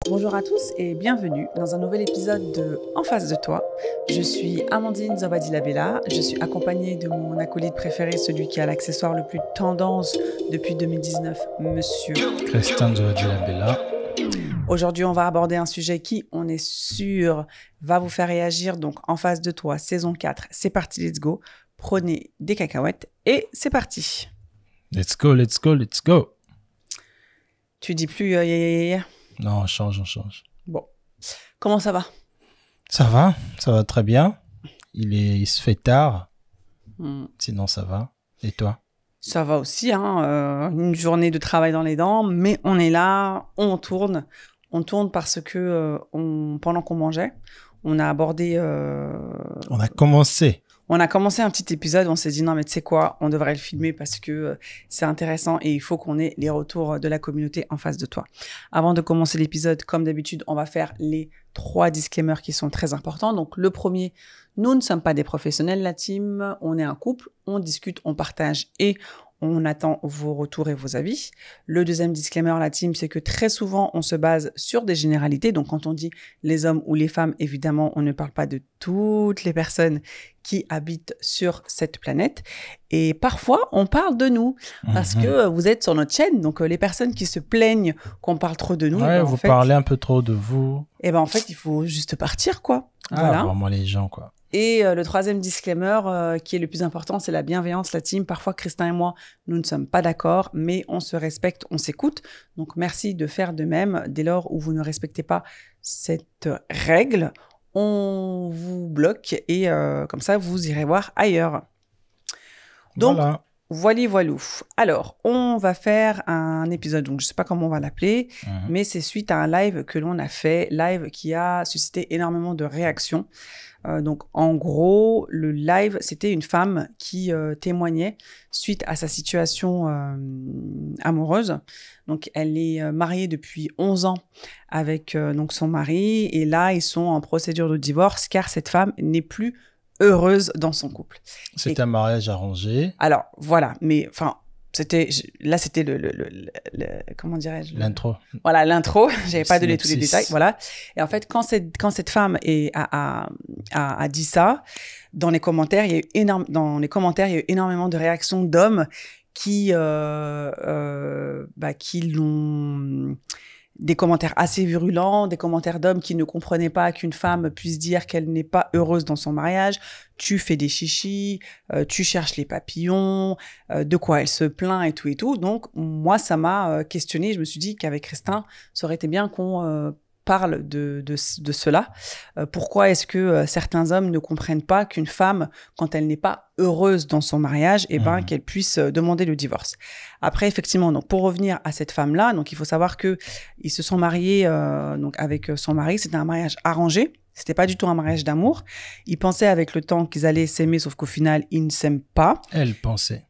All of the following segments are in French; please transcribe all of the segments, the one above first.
Bonjour à tous et bienvenue dans un nouvel épisode de En face de toi. Je suis Amandine Zobadi-Labella, je suis accompagnée de mon acolyte préféré, celui qui a l'accessoire le plus tendance depuis 2019, Monsieur Christian Zobadi-Labella. Aujourd'hui, on va aborder un sujet qui, on est sûr, va vous faire réagir. Donc, En face de toi, saison 4, c'est parti, let's go. Prenez des cacahuètes et c'est parti. Let's go, let's go, let's go. Tu dis plus Non, on change. Bon, comment ça va? Ça va très bien. Il se fait tard. Sinon, ça va. Et toi? Ça va aussi, hein, une journée de travail dans les dents, mais on est là, on tourne. On tourne parce que pendant qu'on mangeait, on a abordé... On a commencé. On a commencé un petit épisode, on s'est dit non mais tu sais quoi, on devrait le filmer parce que c'est intéressant et il faut qu'on ait les retours de la communauté en face de toi. Avant de commencer l'épisode, comme d'habitude, on va faire les 3 disclaimers qui sont très importants. Donc le premier, nous ne sommes pas des professionnels, la team, on est un couple, on discute, on partage et on attend vos retours et vos avis. Le deuxième disclaimer, la team, c'est que très souvent, on se base sur des généralités. Donc, quand on dit les hommes ou les femmes, évidemment, on ne parle pas de toutes les personnes qui habitent sur cette planète. Et parfois, on parle de nous parce que vous êtes sur notre chaîne. Donc, les personnes qui se plaignent qu'on parle trop de nous. Ouais, vous parlez un peu trop de vous. Et ben en fait, il faut juste partir, quoi. Voilà. Vraiment les gens, quoi. Et le troisième disclaimer, qui est le plus important, c'est la bienveillance, la team. Parfois, Christin et moi, nous ne sommes pas d'accord, mais on se respecte, on s'écoute. Donc, merci de faire de même. Dès lors où vous ne respectez pas cette règle, on vous bloque et comme ça, vous irez voir ailleurs. Donc, voilou. Alors, on va faire un épisode, donc je ne sais pas comment on va l'appeler, mais c'est suite à un live que l'on a fait, live qui a suscité énormément de réactions. Donc, en gros, le live, c'était une femme qui témoignait suite à sa situation amoureuse. Donc, elle est mariée depuis 11 ans avec donc son mari. Et là, ils sont en procédure de divorce car cette femme n'est plus heureuse dans son couple. C'est un mariage arrangé. Alors, voilà. Mais, enfin... C'était comment dirais-je, l'intro. Voilà, l'intro. J'avais pas donné tous les détails. Voilà. Et en fait, quand cette femme a dit ça, dans les commentaires, il y a eu énormément de réactions d'hommes qui l'ont... Des commentaires assez virulents, des commentaires d'hommes qui ne comprenaient pas qu'une femme puisse dire qu'elle n'est pas heureuse dans son mariage. Tu fais des chichis, tu cherches les papillons, de quoi elle se plaint et tout et tout. Donc, moi, ça m'a questionné. Je me suis dit qu'avec Christin, ça aurait été bien qu'on parle de cela. Pourquoi est-ce que certains hommes ne comprennent pas qu'une femme, quand elle n'est pas heureuse dans son mariage, qu'elle puisse demander le divorce. Après, effectivement, donc pour revenir à cette femme-là, donc il faut savoir que ils se sont mariés donc avec son mari. C'était un mariage arrangé. C'était pas du tout un mariage d'amour. Ils pensaient avec le temps qu'ils allaient s'aimer, sauf qu'au final, ils ne s'aiment pas. Elle pensait.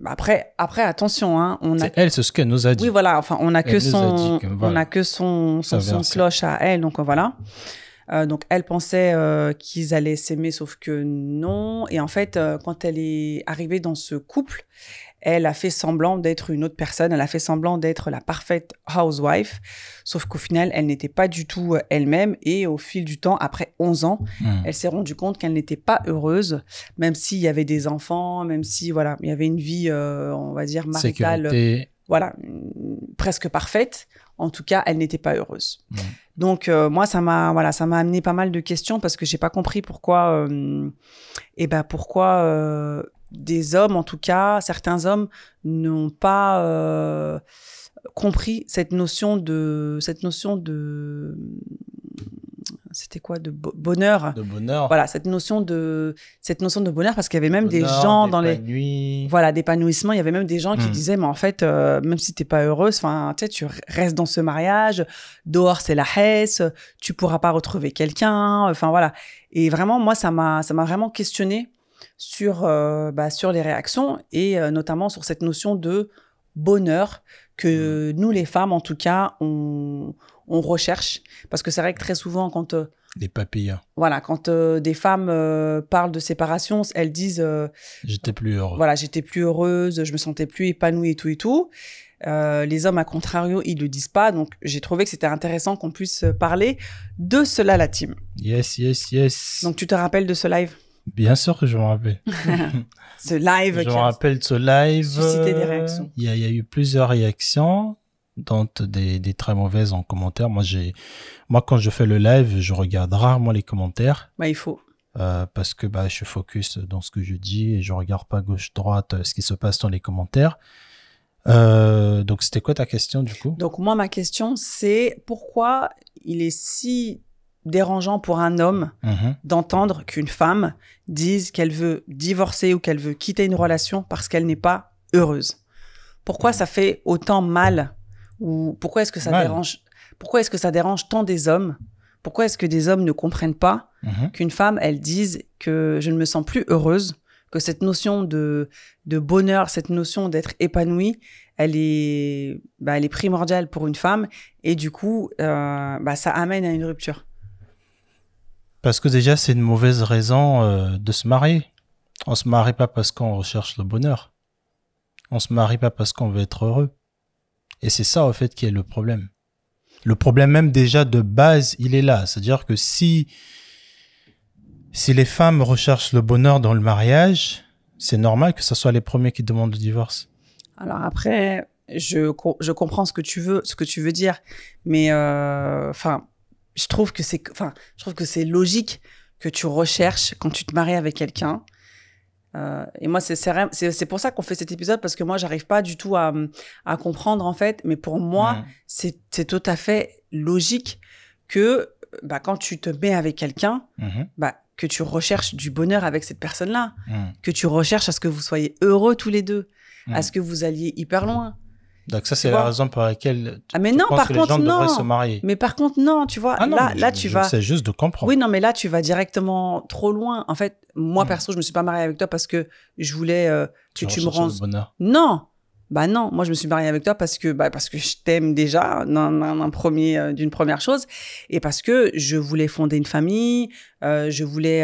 Après, attention, hein, c'est ce qu'elle nous a dit. Oui, voilà. Enfin, on a que son cloche à elle, donc voilà. Donc, elle pensait qu'ils allaient s'aimer, sauf que non. Et en fait, quand elle est arrivée dans ce couple, elle a fait semblant d'être une autre personne. Elle a fait semblant d'être la parfaite housewife. Sauf qu'au final, elle n'était pas du tout elle-même. Et au fil du temps, après 11 ans, elle s'est rendue compte qu'elle n'était pas heureuse, même s'il y avait des enfants, même si, voilà, il y avait une vie, on va dire, maritale. Sécurité. Voilà, presque parfaite. En tout cas, elle n'était pas heureuse. Donc, moi, ça m'a amené pas mal de questions parce que j'ai pas compris pourquoi, des hommes, en tout cas, certains hommes n'ont pas compris cette notion de c'était quoi, de bonheur. De bonheur. Voilà, cette notion de bonheur, parce qu'il y avait même des gens dans les... Voilà, d'épanouissement. Il y avait même des gens qui disaient, mais en fait, même si t'es pas heureuse, enfin, tu restes dans ce mariage, dehors c'est la hesse, tu pourras pas retrouver quelqu'un, enfin voilà. Et vraiment, moi, ça m'a vraiment questionné sur les réactions et notamment sur cette notion de bonheur que nous, les femmes, en tout cas, on recherche. Parce que c'est vrai que très souvent, quand... des papillons. Voilà, quand des femmes parlent de séparation, elles disent... j'étais plus heureuse. Voilà, j'étais plus heureuse, je me sentais plus épanouie et tout et tout. Les hommes, à contrario, ils le disent pas. Donc, j'ai trouvé que c'était intéressant qu'on puisse parler de cela, la team. Yes. Donc, tu te rappelles de ce live? Bien sûr que je me rappelle. Ce live. Je me rappelle de ce live. Suscité des réactions. Il y a eu plusieurs réactions, dont des très mauvaises en commentaire. Moi, quand je fais le live, je regarde rarement les commentaires. Bah, il faut. Parce que je suis focus dans ce que je dis et je regarde pas gauche-droite ce qui se passe dans les commentaires. Donc, c'était quoi ta question, du coup? Donc, moi, ma question, c'est pourquoi il est si dérangeant pour un homme d'entendre qu'une femme dise qu'elle veut divorcer ou qu'elle veut quitter une relation parce qu'elle n'est pas heureuse. Pourquoi ça fait autant mal, ou pourquoi est-ce que ça dérange? Pourquoi est-ce que ça dérange tant des hommes? Pourquoi est-ce que des hommes ne comprennent pas qu'une femme, elle dise que je ne me sens plus heureuse, que cette notion de bonheur, cette notion d'être épanouie, elle est primordiale pour une femme, et du coup, ça amène à une rupture. Parce que déjà, c'est une mauvaise raison de se marier. On se marie pas parce qu'on recherche le bonheur. On se marie pas parce qu'on veut être heureux. Et c'est ça, en fait, qui est le problème. Le problème même déjà de base, il est là. C'est-à-dire que si les femmes recherchent le bonheur dans le mariage, c'est normal que ce soit les premiers qui demandent le divorce. Alors après, je comprends ce que tu veux dire, mais je trouve que c'est logique que tu recherches quand tu te maries avec quelqu'un. Et moi, c'est pour ça qu'on fait cet épisode, parce que moi, j'arrive pas du tout à comprendre, en fait. Mais pour moi, c'est tout à fait logique que quand tu te mets avec quelqu'un, que tu recherches du bonheur avec cette personne-là, que tu recherches à ce que vous soyez heureux tous les deux, à ce que vous alliez hyper loin. Donc ça, c'est la raison pour laquelle mais non, par que contre, les gens non. devraient se marier. Mais par contre, non, tu vois, tu vas... C'est juste de comprendre. Oui, non, mais là, tu vas directement trop loin. En fait, moi, perso, je me suis pas mariée avec toi parce que je voulais que tu me rendes... Non, non, moi, je me suis mariée avec toi parce que je t'aime déjà d'une première chose, et parce que je voulais fonder une famille, je voulais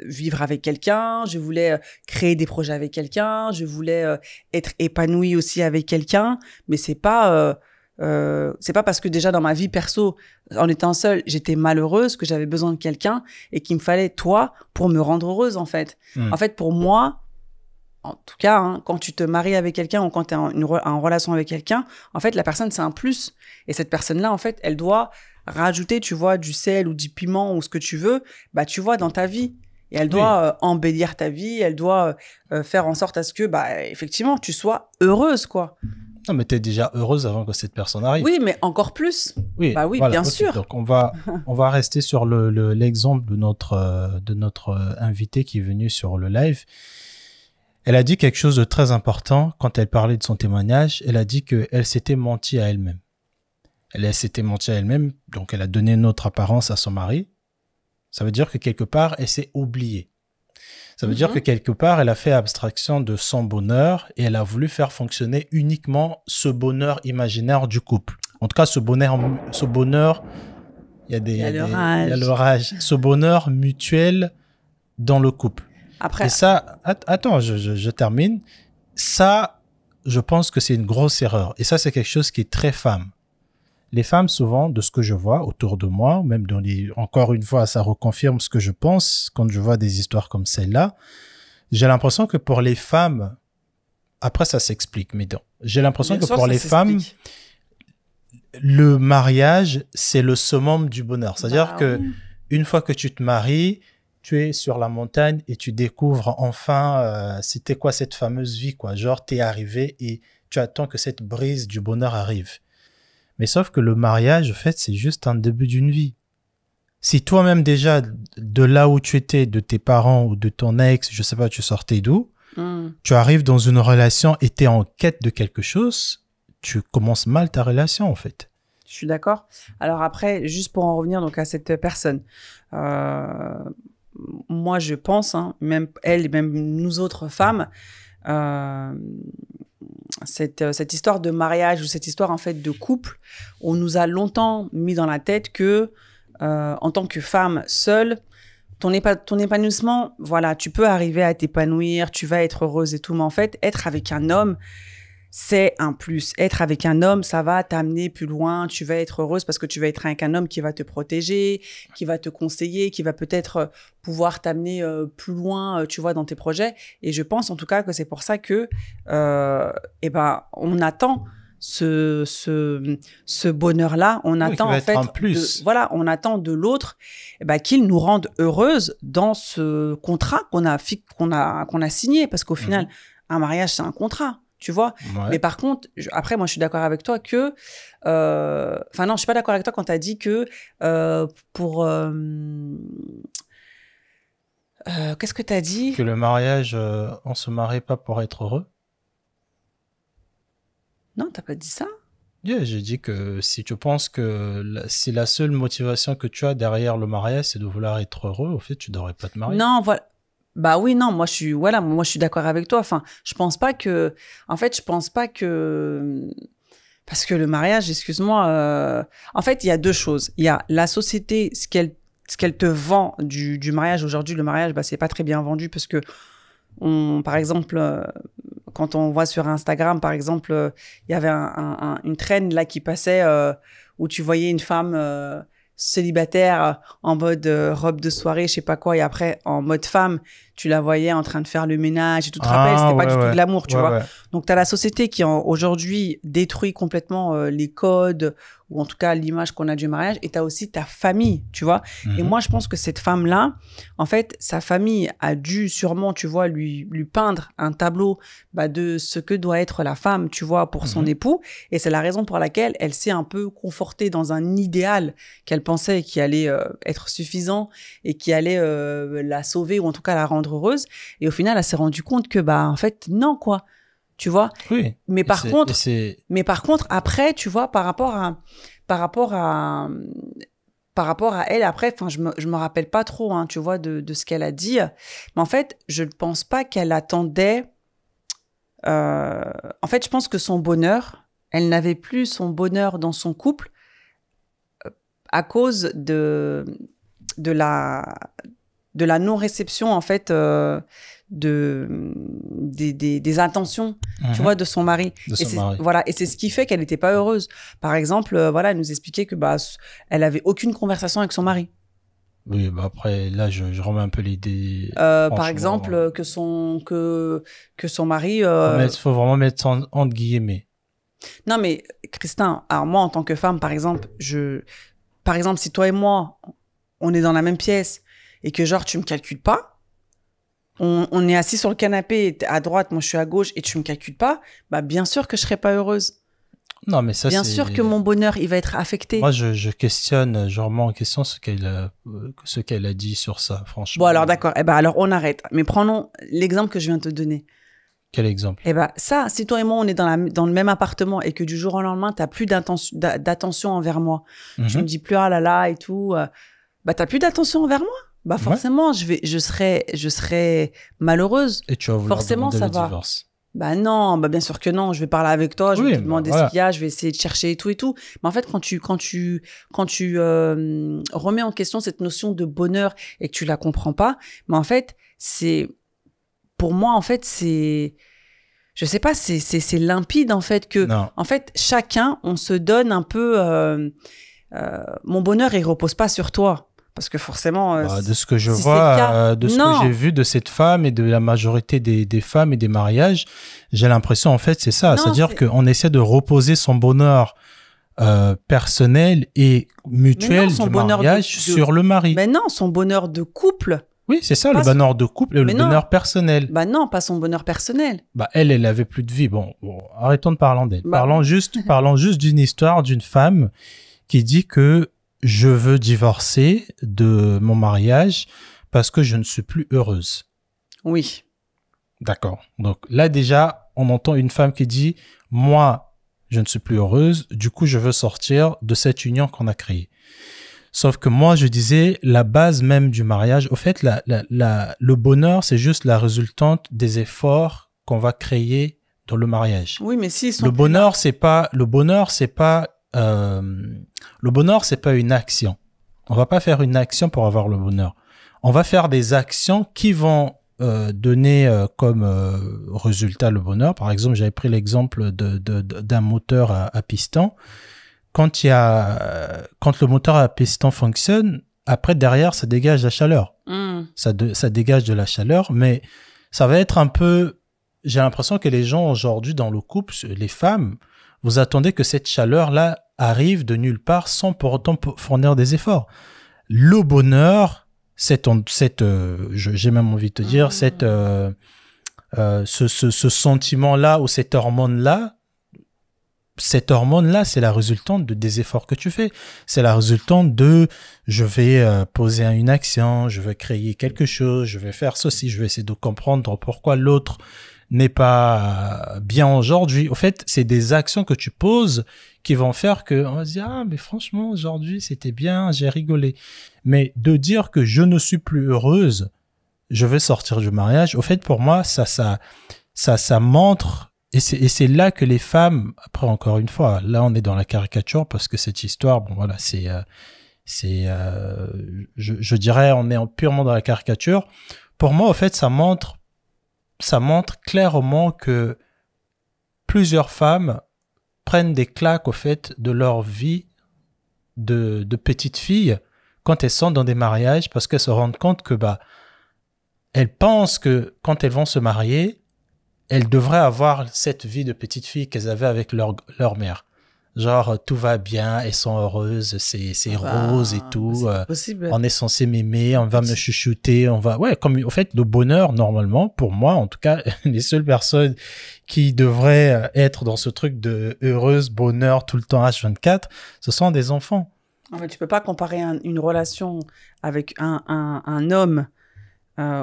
vivre avec quelqu'un, je voulais créer des projets avec quelqu'un, je voulais être épanouie aussi avec quelqu'un, mais c'est pas parce que déjà dans ma vie perso, en étant seule, j'étais malheureuse, que j'avais besoin de quelqu'un et qu'il me fallait toi pour me rendre heureuse, en fait. En fait, pour moi, en tout cas, quand tu te maries avec quelqu'un ou quand tu es en relation avec quelqu'un, en fait, la personne, c'est un plus. Et cette personne-là, en fait, elle doit rajouter, tu vois, du sel ou du piment ou ce que tu veux, tu vois, dans ta vie. Et elle doit embellir ta vie, elle doit faire en sorte à ce que, effectivement, tu sois heureuse, quoi. Non, mais tu es déjà heureuse avant que cette personne arrive. Oui, mais encore plus. Oui, voilà, bien sûr. Donc, on va rester sur l'exemple de notre invité qui est venu sur le live. Elle a dit quelque chose de très important quand elle parlait de son témoignage. Elle a dit qu'elle s'était menti à elle-même. Elle s'était menti à elle-même, donc elle a donné une autre apparence à son mari. Ça veut dire que quelque part, elle s'est oubliée. Ça veut dire que quelque part, elle a fait abstraction de son bonheur et elle a voulu faire fonctionner uniquement ce bonheur imaginaire du couple. En tout cas, ce bonheur, il y a l'orage. Ce bonheur mutuel dans le couple. Après... Et ça, attends, je termine. Ça, je pense que c'est une grosse erreur. Et ça, c'est quelque chose qui est très femme. Les femmes, souvent, de ce que je vois autour de moi, même encore une fois, ça reconfirme ce que je pense quand je vois des histoires comme celle-là. J'ai l'impression que pour les femmes, après ça s'explique, mais j'ai l'impression que pour les femmes, le mariage, c'est le summum du bonheur. C'est-à-dire que une fois que tu te maries, tu es sur la montagne et tu découvres enfin c'était quoi cette fameuse vie, quoi. Genre, t'es arrivé et tu attends que cette brise du bonheur arrive. Mais sauf que le mariage, en fait, c'est juste un début d'une vie. Si toi-même déjà, de là où tu étais, de tes parents ou de ton ex, je sais pas, tu sortais d'où, tu arrives dans une relation et t'es en quête de quelque chose, tu commences mal ta relation, en fait. Je suis d'accord. Alors après, juste pour en revenir donc à cette personne, moi je pense, même elle et même nous autres femmes, cette histoire de mariage ou cette histoire en fait de couple, on nous a longtemps mis dans la tête que en tant que femme seule, ton épanouissement, voilà, tu peux arriver à t'épanouir, tu vas être heureuse et tout, mais en fait, être avec un homme, c'est un plus. Être avec un homme, ça va t'amener plus loin. Tu vas être heureuse parce que tu vas être avec un homme qui va te protéger, qui va te conseiller, qui va peut-être pouvoir t'amener plus loin, tu vois, dans tes projets. Et je pense en tout cas que c'est pour ça que, on attend ce bonheur-là. On attend en fait, on attend de l'autre, qu'il nous rende heureuses dans ce contrat qu'on a signé. Parce qu'au final, un mariage, c'est un contrat. Tu vois, mais par contre, après, moi, je suis d'accord avec toi que, non, je suis pas d'accord avec toi quand tu as dit que qu'est-ce que tu as dit? Que le mariage, on se marie pas pour être heureux. Non, t'as pas dit ça? Yeah, j'ai dit que si tu penses que si la seule motivation que tu as derrière le mariage, c'est de vouloir être heureux, au fait, tu devrais pas te marier. Non, voilà. Bah oui, non, moi je suis d'accord avec toi. Enfin, je pense pas que parce que le mariage, excuse-moi, en fait, il y a deux choses. Il y a la société, ce qu'elle te vend du mariage. Aujourd'hui, le mariage, c'est pas très bien vendu parce que par exemple, quand on voit sur Instagram, par exemple, il y avait une traîne là qui passait où tu voyais une femme célibataire en mode robe de soirée, je sais pas quoi, et après en mode femme, tu la voyais en train de faire le ménage et tout te rappelles, c'était pas du tout de l'amour, tu vois. Ouais. Donc t'as la société qui aujourd'hui détruit complètement les codes ou en tout cas l'image qu'on a du mariage, et t'as aussi ta famille, tu vois. Et moi je pense que cette femme-là, en fait, sa famille a dû sûrement, tu vois, lui peindre un tableau de ce que doit être la femme, tu vois, pour son époux, et c'est la raison pour laquelle elle s'est un peu confortée dans un idéal qu'elle pensait qui allait être suffisant et qui allait la sauver ou en tout cas la rendre heureuse, et au final elle s'est rendue compte que en fait non, quoi, tu vois. Oui. Mais par contre après, tu vois, par rapport à elle, après, enfin je me rappelle pas trop, hein, tu vois, de ce qu'elle a dit, mais en fait je ne pense pas qu'elle attendait en fait je pense que son bonheur, elle n'avait plus son bonheur dans son couple à cause de la non-réception, en fait, des intentions, tu vois, de son mari. Voilà, et c'est ce qui fait qu'elle n'était pas heureuse. Par exemple, elle nous expliquait que elle avait aucune conversation avec son mari. Oui, après, là, je remets un peu l'idée. Par exemple, que son mari... faut vraiment mettre entre guillemets. Non, mais Christin, alors moi, en tant que femme, par exemple, si toi et moi, on est dans la même pièce et que genre tu me calcules pas, on est assis sur le canapé, à droite, moi je suis à gauche et tu me calcules pas, bien sûr que je serai pas heureuse. Non, mais ça, bien sûr que mon bonheur, il va être affecté. Moi, je questionne, je remets en question ce qu'elle a dit sur ça, franchement. Bon, alors d'accord, alors on arrête. Mais prenons l'exemple que je viens de te donner. Quel exemple? Ça, si toi et moi, on est dans le même appartement et que du jour au lendemain, t'as plus d'attention envers moi, tu me dis plus ah là là et tout, t'as plus d'attention envers moi, forcément, je serai malheureuse. Et tu vas vouloir demander le divorce. Non, bien sûr que non, je vais parler avec toi, je vais te demander ce qu'il y a, je vais essayer de chercher et tout. Mais en fait, quand tu remets en question cette notion de bonheur et que tu la comprends pas, mais en fait, pour moi, en fait, je sais pas, c'est limpide, en fait, que, en fait, chacun, on se donne un peu, mon bonheur, il repose pas sur toi. Parce que forcément, de ce que je vois, de ce que j'ai vu de cette femme et de la majorité des femmes et des mariages, j'ai l'impression, en fait, c'est ça. C'est-à-dire qu'on essaie de reposer son bonheur personnel et mutuel du mariage sur le mari. Mais non, son bonheur de couple. Oui, c'est ça, le bonheur de couple et le bonheur personnel. Non, pas son bonheur personnel. Elle avait plus de vie. Bon, arrêtons de parler d'elle. Parlons juste d'une histoire d'une femme qui dit que je veux divorcer de mon mariage parce que je ne suis plus heureuse. Oui. D'accord. Donc là, déjà, on entend une femme qui dit « Moi, je ne suis plus heureuse, du coup, je veux sortir de cette union qu'on a créée. » Sauf que moi, je disais, la base même du mariage, au fait, le bonheur, c'est juste la résultante des efforts qu'on va créer dans le mariage. Oui, mais si le bonheur, c'est pas une action. On va pas faire une action pour avoir le bonheur. On va faire des actions qui vont donner comme résultat le bonheur. Par exemple, j'avais pris l'exemple d'un moteur à piston. Quand le moteur à piston fonctionne, après, derrière, ça dégage la chaleur. Ça dégage de la chaleur, mais ça va être un peu... J'ai l'impression que les gens aujourd'hui dans le couple, les femmes, vous attendez que cette chaleur-là arrive de nulle part sans pour autant fournir des efforts. Le bonheur, j'ai même envie de te dire, ce sentiment-là ou cette hormone-là, c'est la résultante des efforts que tu fais. C'est la résultante de je vais poser une action, je vais créer quelque chose, je vais faire ceci, je vais essayer de comprendre pourquoi l'autre n'est pas bien aujourd'hui. Au fait, c'est des actions que tu poses qui vont faire que on va se dire ah mais franchement aujourd'hui c'était bien, j'ai rigolé. Mais de dire que je ne suis plus heureuse, je vais sortir du mariage. Au fait, pour moi, ça montre. Et c'est là que les femmes, après encore une fois, là on est dans la caricature parce que cette histoire, bon voilà, je dirais, on est purement dans la caricature. Pour moi, au fait, ça montre clairement que plusieurs femmes prennent des claques au fait de leur vie de petite fille quand elles sont dans des mariages parce qu'elles se rendent compte que elles pensent que quand elles vont se marier, elles devraient avoir cette vie de petite fille qu'elles avaient avec leur mère. Genre, tout va bien, elles sont heureuses, c'est rose et tout. C'est possible. On est censé m'aimer, on va me chuchoter, comme, au fait, le bonheur, normalement, pour moi, en tout cas, les seules personnes qui devraient être dans ce truc de heureuse, bonheur, tout le temps H24, ce sont des enfants. En fait, tu peux pas comparer une relation avec un homme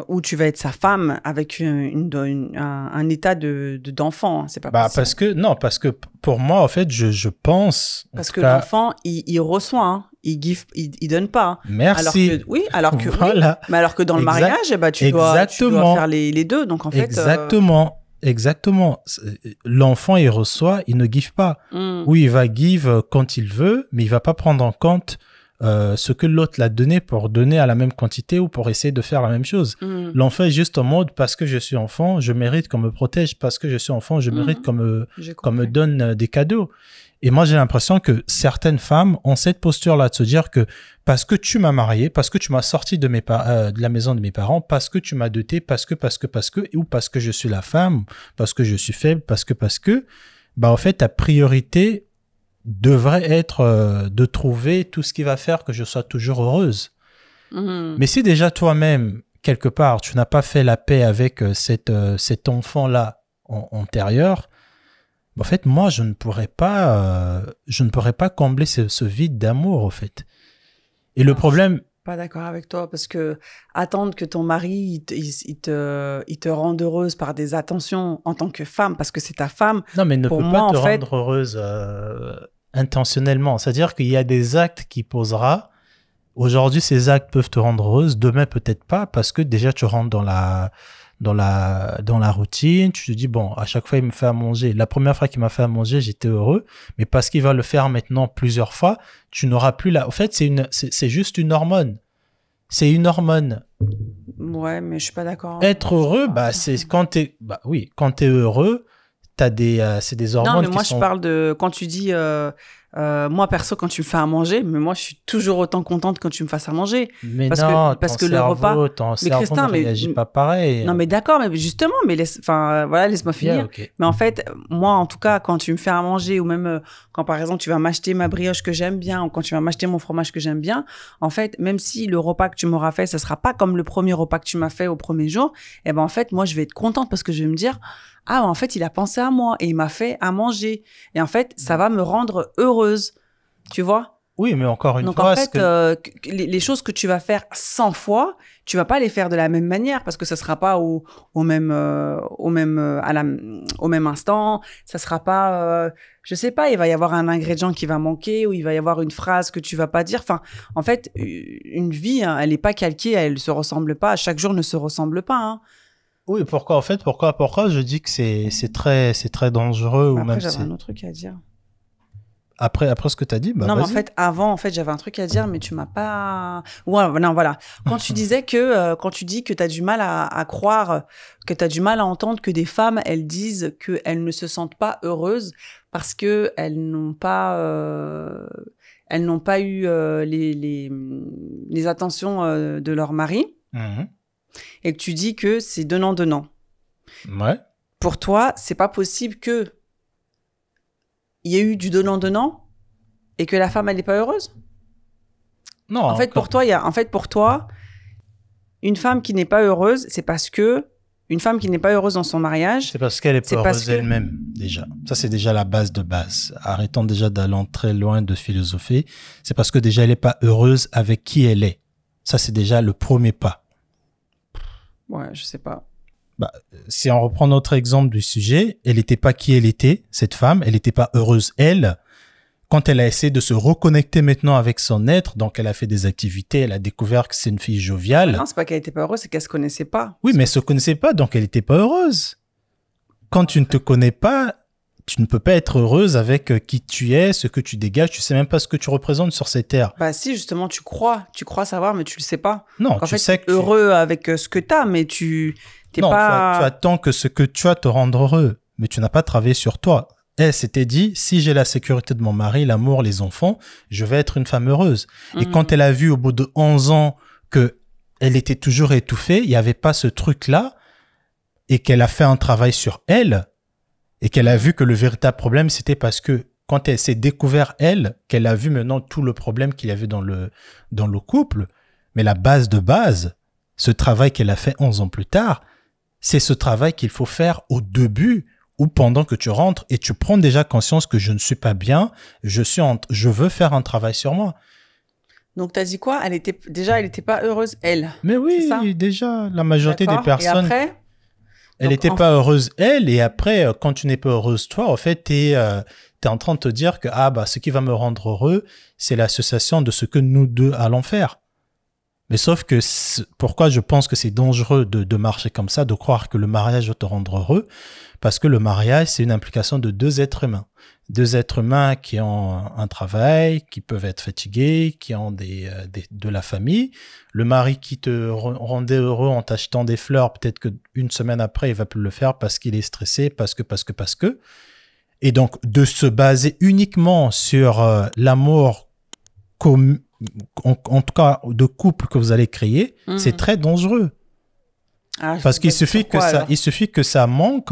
où tu vas être sa femme avec un état d'enfant. C'est pas possible. Parce que pour moi, en fait, je pense... Parce que l'enfant, il reçoit, hein. Il donne pas. Merci. Alors que voilà. Mais alors que dans le mariage, tu dois faire les deux. Donc en fait... Exactement. L'enfant, il reçoit, il ne give pas. Oui, il va give quand il veut, mais il va pas prendre en compte ce que l'autre l'a donné pour donner à la même quantité ou pour essayer de faire la même chose. L'enfant est juste en mode parce que je suis enfant, je mérite qu'on me protège, parce que je suis enfant, je mérite qu'on me donne des cadeaux. Et moi, j'ai l'impression que certaines femmes ont cette posture-là de se dire que parce que tu m'as marié, parce que tu m'as sorti de la maison de mes parents, parce que tu m'as doté, parce que, ou parce que je suis la femme, parce que je suis faible, parce que, en fait, ta priorité devrait être de trouver tout ce qui va faire que je sois toujours heureuse. Mais si déjà toi-même, quelque part, tu n'as pas fait la paix avec cet enfant-là antérieur, en fait, moi, je ne pourrais pas combler ce vide d'amour, en fait. Et le problème... Je suis pas d'accord avec toi, parce que attendre que ton mari il te rende heureuse par des attentions en tant que femme, parce que c'est ta femme. Non, mais il ne peut pas te rendre heureuse intentionnellement. C'est-à-dire qu'il y a des actes qu'il posera. Aujourd'hui, ces actes peuvent te rendre heureuse. Demain, peut-être pas, parce que déjà, tu rentres dans la routine. Tu te dis, bon, à chaque fois, il me fait à manger. La première fois qu'il m'a fait à manger, j'étais heureux. Mais parce qu'il va le faire maintenant plusieurs fois, tu n'auras plus la... En fait, c'est juste une hormone. C'est une hormone. Ouais, mais je suis pas d'accord. Être heureux, c'est quand t'es... quand t'es heureux, c'est des hormones. Non, mais moi, je parle de... Quand tu dis... moi, perso, quand tu me fais à manger, mais moi, je suis toujours autant contente quand tu me fasses à manger. Mais parce que le repas... ton cerveau ne réagit pas pareil. Non, mais d'accord, mais justement, mais laisse-moi finir. Yeah, okay. Mais en fait, moi, en tout cas, quand tu me fais à manger, ou même quand, par exemple, tu vas m'acheter ma brioche que j'aime bien, ou quand tu vas m'acheter mon fromage que j'aime bien, en fait, même si le repas que tu m'auras fait, ça sera pas comme le premier repas que tu m'as fait au premier jour, en fait, moi, je vais être contente parce que je vais me dire... Ah, en fait, il a pensé à moi et il m'a fait à manger. Et en fait, ça va me rendre heureuse. Tu vois? Oui, mais encore une fois... Donc, en fait, les choses que tu vas faire 100 fois, tu vas pas les faire de la même manière parce que ça sera pas au même instant. Ça sera pas... je sais pas, il va y avoir un ingrédient qui va manquer ou il va y avoir une phrase que tu vas pas dire. Enfin, en fait, une vie, hein, elle est pas calquée, elle se ressemble pas. Chaque jour ne se ressemble pas, hein. Oui, pourquoi je dis que c'est très dangereux. Après, j'avais un autre truc à dire. Après ce que tu as dit, bah non, mais en vas-y. fait, avant, en fait, j'avais un truc à dire, mais tu m'as pas. Ouais, non, voilà. Quand tu disais que, quand tu dis que tu as du mal à croire, que tu as du mal à entendre que des femmes, elles disent qu'elles ne se sentent pas heureuses parce que elles n'ont pas eu les attentions de leur mari, Mhm. et que tu dis que c'est donnant-donnant. Ouais. Pour toi, c'est pas possible que il y ait eu du donnant-donnant et que la femme, elle n'est pas heureuse? Non, En fait, encore. pour toi, une femme qui n'est pas heureuse, c'est parce que une femme qui n'est pas heureuse dans son mariage, C'est parce qu'elle est c'est pas parce heureuse que- elle-même, déjà. Ça, c'est déjà la base de base. Arrêtons déjà d'aller très loin de philosopher. C'est parce que déjà, elle est pas heureuse avec qui elle est. Ça, c'est déjà le premier pas. ouais, je sais pas. Si on reprend notre exemple du sujet, elle n'était pas qui elle était, cette femme. Elle n'était pas heureuse, elle. Quand elle a essayé de se reconnecter maintenant avec son être, donc elle a fait des activités, elle a découvert que c'est une fille joviale. Non, c'est pas qu'elle était pas heureuse, c'est qu'elle se connaissait pas. Oui, mais elle se connaissait pas, donc elle n'était pas heureuse. Quand tu ne te connais pas, tu ne peux pas être heureuse avec qui tu es, ce que tu dégages. Tu sais même pas ce que tu représentes sur cette terre. Bah si, justement, tu crois savoir, mais tu le sais pas. Non, En tu fait, sais que heureux avec ce que t'as, mais t'es non, pas. tu attends que ce que tu as te rende heureux, mais tu n'as pas travaillé sur toi. Elle s'était dit, si j'ai la sécurité de mon mari, l'amour, les enfants, je vais être une femme heureuse. Et quand elle a vu au bout de 11 ans que elle était toujours étouffée, il n'y avait pas ce truc-là, et qu'elle a fait un travail sur elle, et qu'elle a vu que le véritable problème, c'était parce que quand elle s'est découvert, elle, qu'elle a vu maintenant tout le problème qu'il y avait dans le couple, mais la base de base, ce travail qu'elle a fait 11 ans plus tard, c'est ce travail qu'il faut faire au début ou pendant que tu rentres et tu prends déjà conscience que je ne suis pas bien, je veux faire un travail sur moi. Donc t'as dit quoi? Elle était pas heureuse, elle. Mais C'est ça? oui, déjà, la majorité des D'accord. personnes, Et après, elle donc, n'était pas heureuse, elle, et après, quand tu n'es pas heureuse, toi, en fait, t'es en train de te dire que, ce qui va me rendre heureux, c'est l'association de ce que nous deux allons faire. Mais sauf que, pourquoi je pense que c'est dangereux de marcher comme ça, de croire que le mariage va te rendre heureux, parce que le mariage, c'est une implication de deux êtres humains. Deux êtres humains qui ont un travail, qui peuvent être fatigués, qui ont de la famille. Le mari qui te rendait heureux en t'achetant des fleurs, peut-être qu'une semaine après, il va plus le faire parce qu'il est stressé, parce que. Et donc, de se baser uniquement sur l'amour en tout cas de couple que vous allez créer, c'est très dangereux. Parce qu'il suffit que ça manque,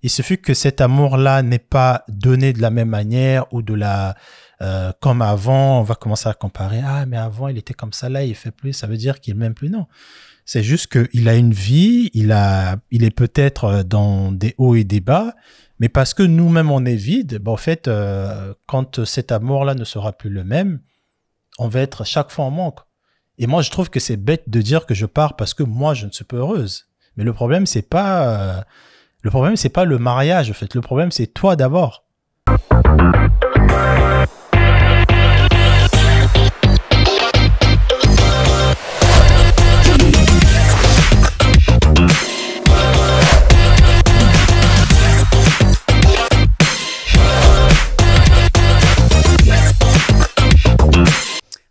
il suffit que cet amour-là n'est pas donné de la même manière ou comme avant, on va commencer à comparer. Ah, mais avant, il était comme ça, là, il fait plus, ça veut dire qu'il m'aime plus. Non. C'est juste qu'il a une vie, il est peut-être dans des hauts et des bas, mais parce que nous-mêmes, on est vide, en fait, quand cet amour-là ne sera plus le même, on va être chaque fois en manque. Et moi, je trouve que c'est bête de dire que je pars parce que moi, je ne suis pas heureuse. Mais le problème, c'est pas le mariage, en fait. Le problème, c'est toi d'abord.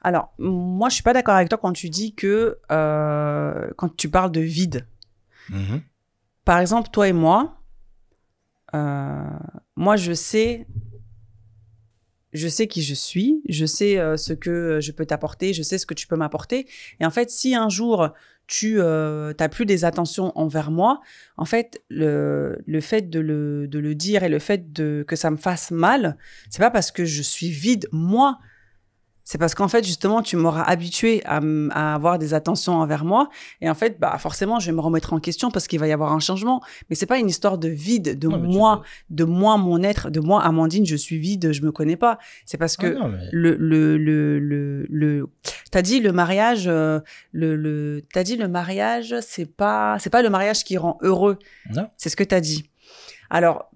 Alors, moi, je suis pas d'accord avec toi quand tu dis que quand tu parles de vide. Mm-hmm. Par exemple, toi et moi, moi, je sais qui je suis, je sais ce que je peux t'apporter, je sais ce que tu peux m'apporter. Et en fait, si un jour tu t'as plus des attentions envers moi, en fait, le fait de le dire et le fait que ça me fasse mal, c'est pas parce que je suis vide moi. C'est parce qu'en fait, justement, tu m'auras habitué à avoir des attentions envers moi. Et en fait, forcément, je vais me remettre en question parce qu'il va y avoir un changement. Mais c'est pas une histoire de vide, de moi, mon être, de moi, Amandine, je suis vide, je me connais pas. C'est parce que t'as dit le mariage, t'as dit le mariage, c'est pas le mariage qui rend heureux. Non. C'est ce que t'as dit. Alors,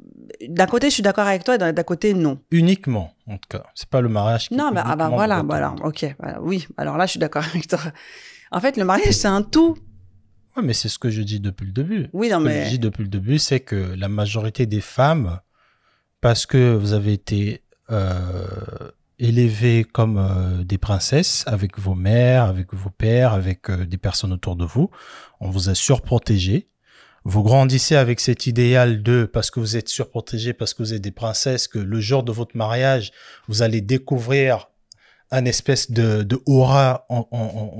d'un côté, je suis d'accord avec toi, et d'un côté, non. Uniquement, en tout cas. C'est pas le mariage qui... Non, mais voilà, ok. Oui, alors là, je suis d'accord avec toi. En fait, le mariage, c'est un tout. Oui, mais c'est ce que je dis depuis le début. Oui, non, je dis depuis le début, c'est que la majorité des femmes, parce que vous avez été élevés comme des princesses, avec vos mères, avec vos pères, avec des personnes autour de vous. On vous a surprotégé. Vous grandissez avec cet idéal parce que vous êtes surprotégé, parce que vous êtes des princesses, que le jour de votre mariage, vous allez découvrir un espèce de aura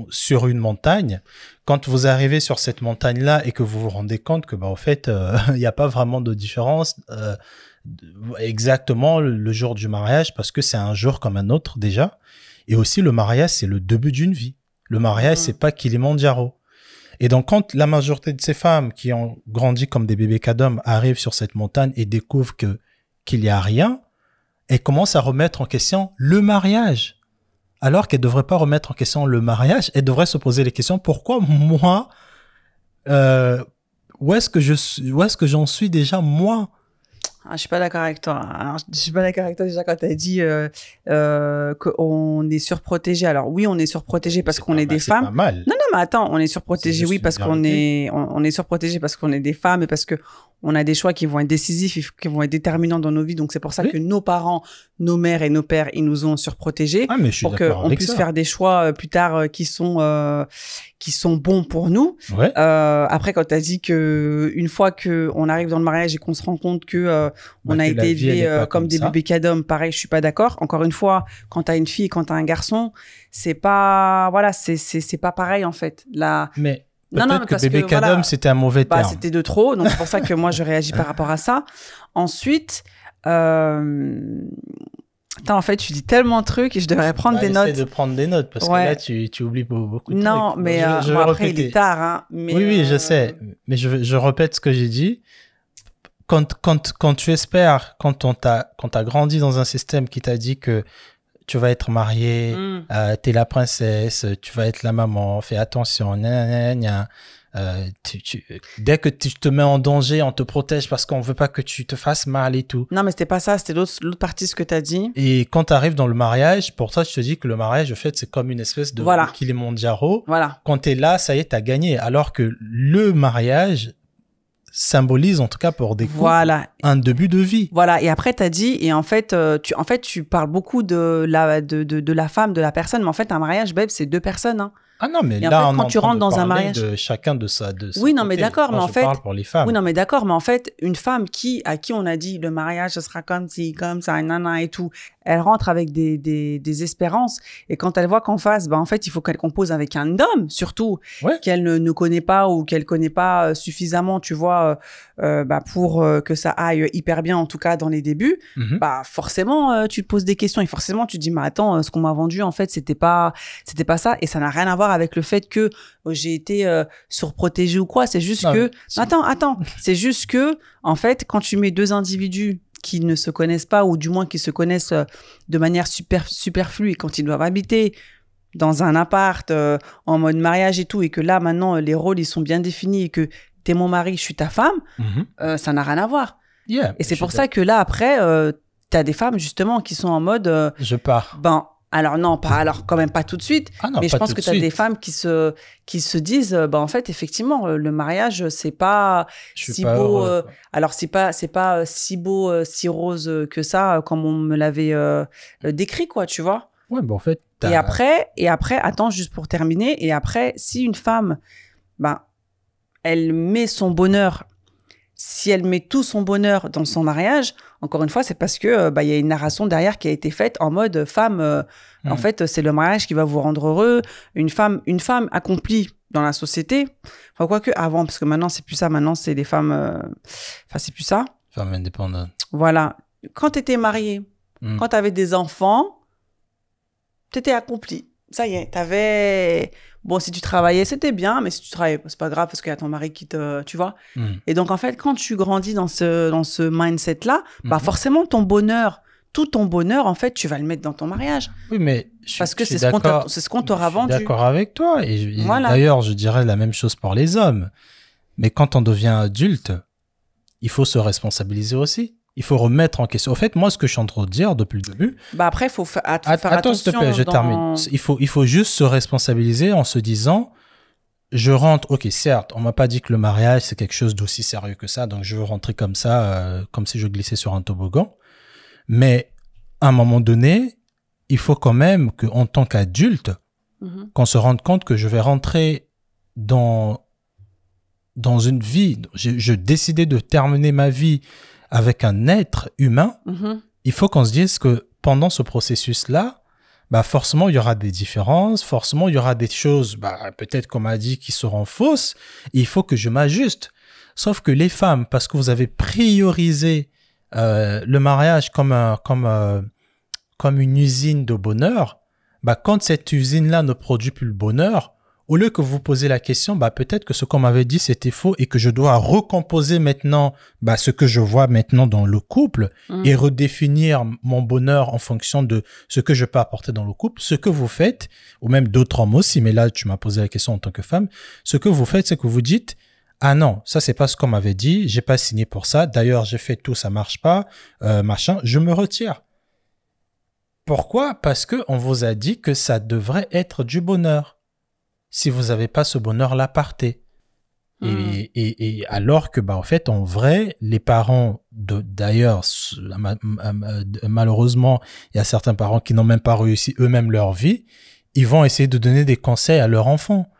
sur une montagne. Quand vous arrivez sur cette montagne-là et que vous vous rendez compte que, en fait, il n'y a pas vraiment de différence exactement le jour du mariage, parce que c'est un jour comme un autre déjà. Et aussi, le mariage, c'est le début d'une vie. Le mariage, c'est pas Kilimandjaro. Et donc, quand la majorité de ces femmes qui ont grandi comme des bébés cadom arrivent sur cette montagne et découvrent qu'il n'y a rien, elles commencent à remettre en question le mariage. Alors qu'elles ne devraient pas remettre en question le mariage, elles devraient se poser les questions, pourquoi moi, où est-ce que j'en suis déjà moi? Je suis pas d'accord avec toi. Alors, je suis pas d'accord avec toi déjà quand tu as dit qu'on est surprotégé. Alors oui, on est surprotégé parce qu'on est des femmes. C'est pas mal. Non, mais attends, on est surprotégé, oui, parce qu'on est, on est surprotégé parce qu'on est des femmes et parce que on a des choix qui vont être décisifs, qui vont être déterminants dans nos vies. Donc c'est pour ça que nos parents, nos mères et nos pères, ils nous ont surprotégés pour qu'on puisse faire des choix plus tard qui sont bons pour nous. Ouais. Après, quand tu as dit que une fois que on arrive dans le mariage et qu'on se rend compte que on a été élevés comme des bébés cadom, pareil, je suis pas d'accord. Encore une fois, quand tu as une fille, quand tu as un garçon, c'est pas c'est pas pareil en fait. Mais peut-être que bébé cadom, c'était un mauvais terme. C'était de trop, donc c'est pour ça que moi je réagis par rapport à ça. Ensuite, en fait, tu dis tellement de trucs et je devrais prendre des notes. Essaie de prendre des notes parce que là, tu oublies beaucoup de trucs. Non, mais je vais après, il est tard. Hein, mais oui, je sais. Mais je répète ce que j'ai dit. Quand tu espères, quand t'as grandi dans un système qui t'a dit que tu vas être mariée, t'es la princesse, tu vas être la maman, fais attention, dès que tu te mets en danger, on te protège parce qu'on veut pas que tu te fasses mal et tout. Non, mais c'était pas ça, c'était l'autre partie ce que t'as dit. Et quand t'arrives dans le mariage, pour toi, je te dis que le mariage, en fait, c'est comme une espèce de Kilimandjaro. Voilà. Quand t'es là, ça y est, t'as gagné. Alors que le mariage symbolise, en tout cas pour des couples, un début de vie. Voilà. Et après, t'as dit, et en fait, tu parles beaucoup de la femme, de la personne, mais en fait, un mariage, babe, c'est deux personnes, hein. Ah non, mais et là, en fait, quand tu rentres dans un mariage, de chacun de sa oui, non, mais d'accord, mais en fait, parle pour les femmes. Oui, non, mais d'accord, mais en fait, une femme à qui on a dit le mariage, ce sera comme ci, comme ça, nana et tout, elle rentre avec des espérances, et quand elle voit qu'en face, en fait, il faut qu'elle compose avec un homme, surtout, qu'elle ne connaît pas ou qu'elle connaît pas suffisamment, tu vois, pour que ça aille hyper bien, en tout cas dans les débuts, forcément, tu te poses des questions et forcément, tu te dis, mais attends, ce qu'on m'a vendu, en fait, c'était pas ça, et ça n'a rien à voir avec le fait que j'ai été surprotégée ou quoi. C'est juste que attends, c'est juste que en fait, quand tu mets deux individus qui ne se connaissent pas ou du moins qui se connaissent de manière superflue et quand ils doivent habiter dans un appart en mode mariage et tout et que là maintenant les rôles ils sont bien définis et que t'es mon mari, je suis ta femme, ça n'a rien à voir. Et c'est pour ça que là après t'as des femmes justement qui sont en mode je pars. Alors non, quand même pas tout de suite, mais je pense que tu as des femmes qui se disent en fait effectivement le mariage c'est pas si beau alors c'est pas si beau si rose que ça comme on me l'avait décrit quoi, tu vois. Ouais, en fait et après attends juste pour terminer, et après si une femme elle met son bonheur, si elle met tout son bonheur dans son mariage, encore une fois, c'est parce que y a une narration derrière qui a été faite en mode femme. En fait, c'est le mariage qui va vous rendre heureux. Une femme accomplie dans la société. Enfin, quoique avant, parce que maintenant c'est plus ça. Maintenant c'est des femmes. C'est plus ça. Femme indépendante. Voilà. Quand t'étais mariée, quand t'avais des enfants, t'étais accomplie. Ça y est, t'avais. Bon, si tu travaillais, c'était bien, mais si tu travaillais, c'est pas grave parce qu'il y a ton mari qui te, tu vois. Et donc, en fait, quand tu grandis dans ce mindset-là, forcément, ton bonheur, tout ton bonheur, en fait, tu vas le mettre dans ton mariage. Oui, mais parce que c'est ce qu'on t'aura vendu. Je suis d'accord avec toi. Et d'ailleurs, je dirais la même chose pour les hommes. Mais quand on devient adulte, il faut se responsabiliser aussi. Il faut remettre en question. En fait, moi, ce que je suis en train de dire depuis le début... après, il faut faire attention. Attends, s'il te plaît, je termine. Il faut juste se responsabiliser en se disant, je rentre, ok, certes, on m'a pas dit que le mariage, c'est quelque chose d'aussi sérieux que ça, donc je veux rentrer comme ça, comme si je glissais sur un toboggan. Mais à un moment donné, il faut quand même qu'en tant qu'adulte, qu'on se rende compte que je vais rentrer dans une vie, je décidais de terminer ma vie avec un être humain, il faut qu'on se dise que pendant ce processus-là, bah forcément, il y aura des différences, forcément, il y aura des choses, bah, peut-être qu'on m'a dit, qui seront fausses, et il faut que je m'ajuste. Sauf que les femmes, parce que vous avez priorisé le mariage comme une usine de bonheur, bah, quand cette usine-là ne produit plus le bonheur, au lieu que vous posez la question, bah, peut-être que ce qu'on m'avait dit, c'était faux et que je dois recomposer maintenant bah, ce que je vois maintenant dans le couple et redéfinir mon bonheur en fonction de ce que je peux apporter dans le couple. Ce que vous faites, ou même d'autres hommes aussi, mais là, tu m'as posé la question en tant que femme, ce que vous faites, c'est que vous dites, ah non, ça, c'est pas ce qu'on m'avait dit, j'ai pas signé pour ça, d'ailleurs, j'ai fait tout, ça marche pas, machin, je me retire. Pourquoi? Parce que on vous a dit que ça devrait être du bonheur. Si vous n'avez pas ce bonheur-là, partez. Et alors que, bah, en fait, en vrai, les parents, d'ailleurs, malheureusement, il y a certains parents qui n'ont même pas réussi eux-mêmes leur vie, ils vont essayer de donner des conseils à leur enfant.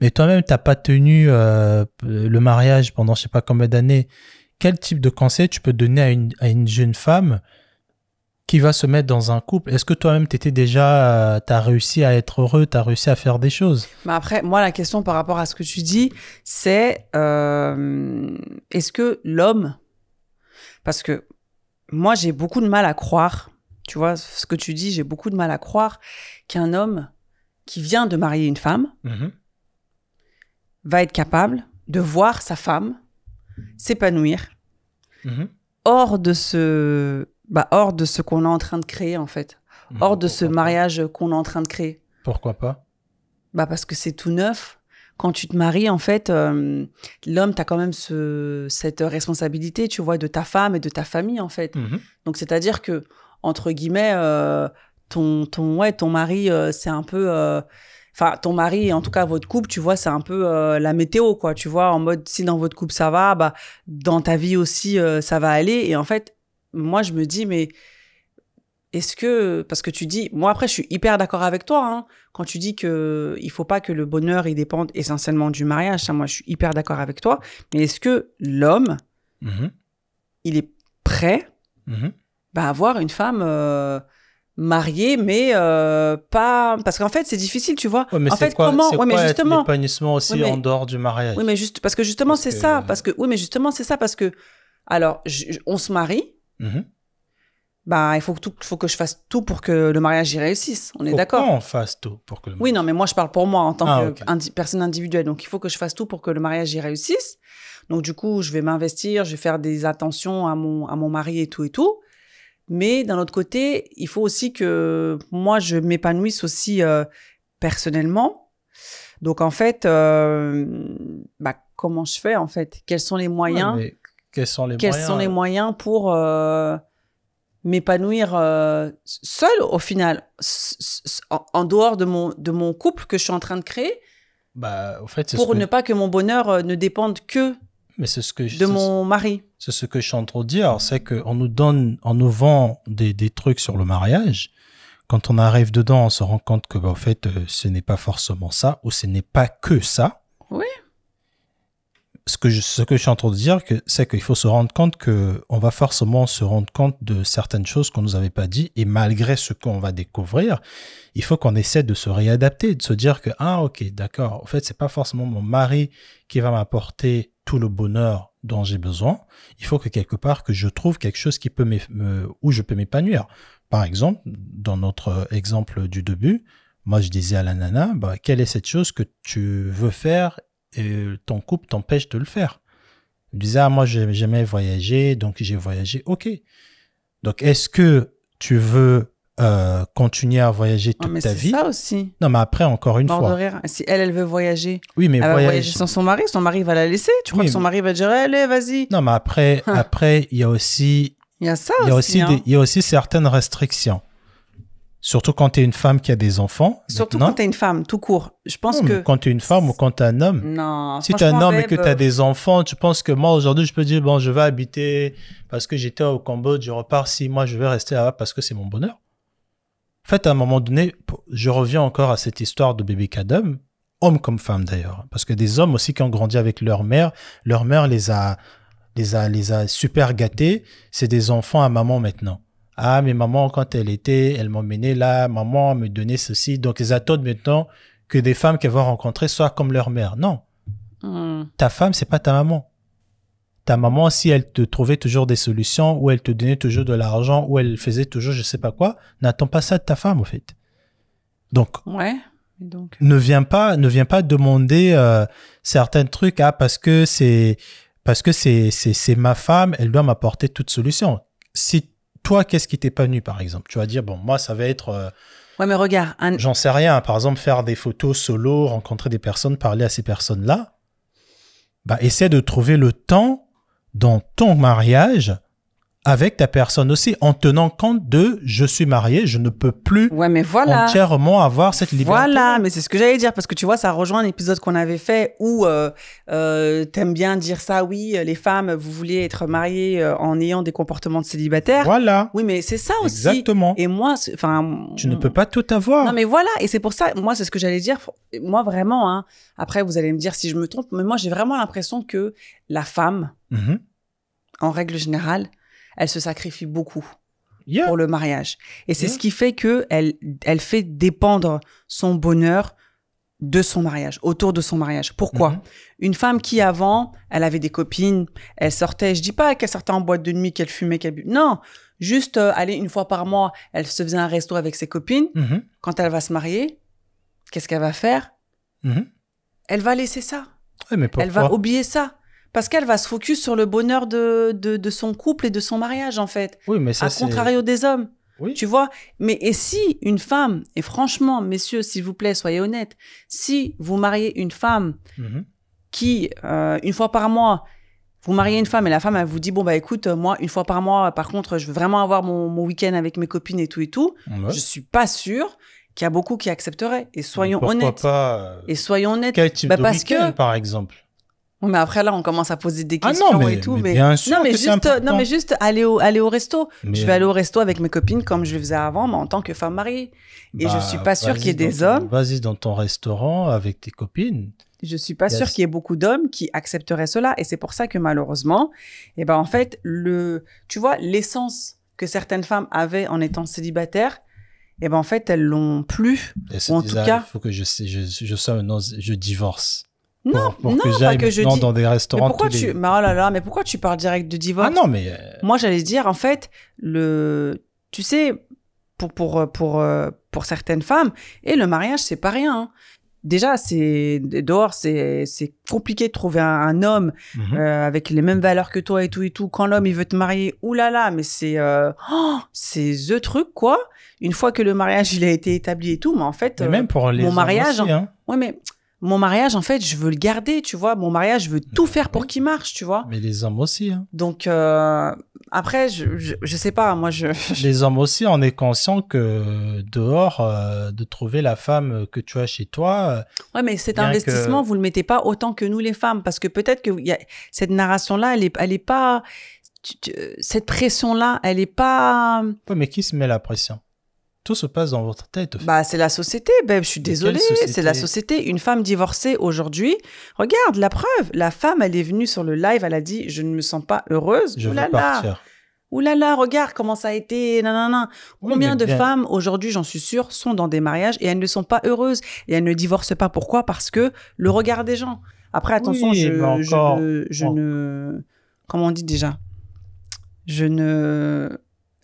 Mais toi-même, t'as pas tenu le mariage pendant je sais pas combien d'années. Quel type de conseil tu peux donner à une jeune femme qui va se mettre dans un couple? Est-ce que toi-même, t'as réussi à être heureux, t'as réussi à faire des choses? Mais après, moi, la question par rapport à ce que tu dis, c'est est-ce que l'homme, parce que moi, j'ai beaucoup de mal à croire, tu vois, ce que tu dis, j'ai beaucoup de mal à croire qu'un homme qui vient de marier une femme va être capable de voir sa femme s'épanouir hors de ce qu'on est en train de créer, en fait. Hors de ce mariage qu'on est en train de créer. Pourquoi pas? Bah, parce que c'est tout neuf. Quand tu te maries, en fait, l'homme, t'as quand même cette responsabilité, tu vois, de ta femme et de ta famille, en fait. Donc, c'est-à-dire que, entre guillemets, ton mari, c'est un peu... Enfin, ton mari, en tout cas, votre couple, tu vois, c'est un peu la météo, quoi. Tu vois, en mode, si dans votre couple, ça va, bah, dans ta vie aussi, ça va aller. Et en fait, moi, je me dis, mais est-ce que... Parce que tu dis... Moi, après, je suis hyper d'accord avec toi, hein, quand tu dis que il faut pas que le bonheur, il dépende essentiellement du mariage. Ça, moi, je suis hyper d'accord avec toi. Mais est-ce que l'homme, il est prêt à avoir une femme mariée, mais pas... Parce qu'en fait, c'est difficile, tu vois. Ouais, mais en fait, quoi, comment... c'est Ouais, mais quoi justement... l'épanouissement aussi en dehors du mariage? Oui, mais parce que justement, c'est ça. Oui, mais justement, c'est ça, parce que... Alors, on se marie... Bah, il faut que je fasse tout pour que le mariage y réussisse. On est d'accord? Pourquoi on fasse tout pour que le mariage... Oui, non, mais moi, je parle pour moi en tant que personne individuelle. Donc, il faut que je fasse tout pour que le mariage y réussisse. Donc, du coup, je vais m'investir, je vais faire des attentions à mon mari et tout et tout. Mais d'un autre côté, il faut aussi que moi, je m'épanouisse aussi personnellement. Donc, en fait, bah, comment je fais, en fait? Quels sont les moyens? Ouais, mais quels sont les moyens pour... m'épanouir seule au final, en dehors de mon couple que je suis en train de créer, bah, au fait, pour ne pas que mon bonheur ne dépende que de mon mari. C'est ce que je suis en train de dire, c'est qu'on nous vend des trucs sur le mariage. Quand on arrive dedans, on se rend compte que, bah, au fait, ce n'est pas forcément ça, ou ce n'est pas que ça. Oui. Ce que je suis en train de dire, c'est qu'il faut se rendre compte qu'on va forcément se rendre compte de certaines choses qu'on nous avait pas dit, et malgré ce qu'on va découvrir, il faut qu'on essaie de se réadapter, de se dire que, ah, ok, d'accord, en fait, c'est pas forcément mon mari qui va m'apporter tout le bonheur dont j'ai besoin. Il faut que quelque part que je trouve quelque chose qui peut où je peux m'épanouir. Par exemple, dans notre exemple du début, moi, je disais à la nana, bah, quelle est cette chose que tu veux faire et ton couple t'empêche de le faire? Il disait, ah, moi, j'aimais voyager, donc j'ai voyagé. Ok. Donc, est-ce que tu veux continuer à voyager toute ta vie? C'est ça aussi. Non, mais après, encore une fois. De rire. Si elle veut voyager, oui, mais elle va voyager sans son mari va la laisser. Tu crois que son mari va dire, allez, vas-y. Non, mais après, il y a aussi... Il y a ça il y a aussi. Il y a aussi certaines restrictions. Surtout quand tu es une femme qui a des enfants. Surtout maintenant. quand tu es une femme, tout court. Je pense Non, que... mais quand tu es une femme ou quand tu es un homme. Non, Si tu es un franchement, homme et que babe, tu as des enfants, tu penses que moi, aujourd'hui, je peux dire, bon, je vais habiter parce que j'étais au Cambodge, je repars 6 mois, je vais rester là-bas parce que c'est mon bonheur. En fait, à un moment donné, je reviens encore à cette histoire de bébé Kadam, homme comme femme d'ailleurs. Parce que des hommes aussi qui ont grandi avec leur mère les a super gâtés. C'est des enfants à maman maintenant. Ah, mais maman, quand elle m'emmenait là, maman me donnait ceci. Donc, ils attendent maintenant que des femmes qu'elles vont rencontrer soient comme leur mère. Non. Ta femme, c'est pas ta maman. Ta maman, si elle te trouvait toujours des solutions, ou elle te donnait toujours de l'argent, ou elle faisait toujours je sais pas quoi, n'attends pas ça de ta femme, au fait. Donc, ouais. Donc... ne viens pas demander certains trucs, parce que c'est ma femme, elle doit m'apporter toute solution. Si toi, qu'est-ce qui t'est pas venu, par exemple? Tu vas dire, bon, moi, ça va être... ouais, mais regarde... J'en sais rien. Par exemple, faire des photos solo, rencontrer des personnes, parler à ces personnes-là. Bah, essaie de trouver le temps dans ton mariage avec ta personne aussi, en tenant compte de je suis marié, je ne peux plus ouais, mais voilà. entièrement avoir cette liberté. Voilà, mais c'est ce que j'allais dire, parce que tu vois, ça rejoint un épisode qu'on avait fait où t'aimes bien dire ça, oui, les femmes, vous voulez être mariées en ayant des comportements de célibataire. Voilà. Oui, mais c'est ça aussi. Exactement. Et moi, enfin... Tu ne peux pas tout avoir. Non, mais voilà, et c'est pour ça, moi, c'est ce que j'allais dire. Moi, vraiment, hein, après, vous allez me dire si je me trompe, mais moi, j'ai vraiment l'impression que la femme, en règle générale, elle se sacrifie beaucoup pour le mariage. Et c'est ce qui fait que elle fait dépendre son bonheur de son mariage, autour de son mariage. Pourquoi? Une femme qui, avant, elle avait des copines, elle sortait, je dis pas qu'elle sortait en boîte de nuit, qu'elle fumait, qu'elle buvait. Non, juste aller une fois par mois, elle se faisait un resto avec ses copines. Quand elle va se marier, qu'est-ce qu'elle va faire? Elle va laisser ça. Ouais, mais pourquoi? Elle va oublier ça. Parce qu'elle va se focus sur le bonheur de son couple et de son mariage, en fait. Oui, mais ça, à contrario des hommes. Oui. Tu vois? Mais et si une femme, et franchement, messieurs, s'il vous plaît, soyez honnêtes, si vous mariez une femme qui, une fois par mois, vous mariez une femme et la femme, elle vous dit, bon, bah écoute, moi, une fois par mois, par contre, je veux vraiment avoir mon week-end avec mes copines et tout, je suis pas sûre qu'il y a beaucoup qui accepteraient. Et soyons honnêtes. Pourquoi pas Et soyons honnêtes. Quel type de parce week-end, par exemple? Oui, mais après, là, on commence à poser des questions non, mais, et tout. mais bien sûr non, mais que juste, c'est important. non, mais juste aller au resto. Mais je vais aller au resto avec mes copines comme je le faisais avant, mais en tant que femme mariée. Et je suis pas sûre qu'il y ait des hommes. Vas-y dans ton restaurant avec tes copines. Je suis pas sûre qu'il y ait beaucoup d'hommes qui accepteraient cela. Et c'est pour ça que malheureusement, eh ben, en fait, tu vois, l'essence que certaines femmes avaient en étant célibataires, eh ben, en fait, elles l'ont plus. Ou en tout cas. Il faut que je divorce. Non, pour que j'aille dans des restaurants. Mais pourquoi mais oh là là, mais pourquoi tu parles direct de divorce? Ah non, mais moi j'allais dire en fait tu sais pour certaines femmes et le mariage c'est pas rien. Hein. Déjà dehors c'est compliqué de trouver un homme avec les mêmes valeurs que toi et tout. Quand l'homme il veut te marier, oulala, mais c'est the truc quoi. Une fois que le mariage il a été établi et tout, mais en fait même pour les mon mariage aussi, hein. Ouais mais mon mariage, en fait, je veux le garder, tu vois. Mon mariage, je veux tout faire pour qu'il marche, tu vois. Mais les hommes aussi, hein. Donc, après, je sais pas, moi, Les hommes aussi, on est conscient que dehors, de trouver la femme que tu as chez toi... ouais, mais cet investissement, vous le mettez pas autant que nous, les femmes. Parce que peut-être que cette narration-là, elle est pas... cette pression-là, elle est pas... Ouais, mais qui se met la pression? Tout se passe dans votre tête. Bah, c'est la société, babe. Je suis désolée. C'est la société. Une femme divorcée aujourd'hui. Regarde, la preuve. La femme, elle est venue sur le live. Elle a dit, je ne me sens pas heureuse. Je veux partir. Oulala, regarde comment ça a été. Nanana. Oui, combien de femmes, aujourd'hui, j'en suis sûre, sont dans des mariages et elles ne sont pas heureuses. Et elles ne divorcent pas. Pourquoi? Parce que le regard des gens. Après, attention, oui, je ne... Comment on dit déjà?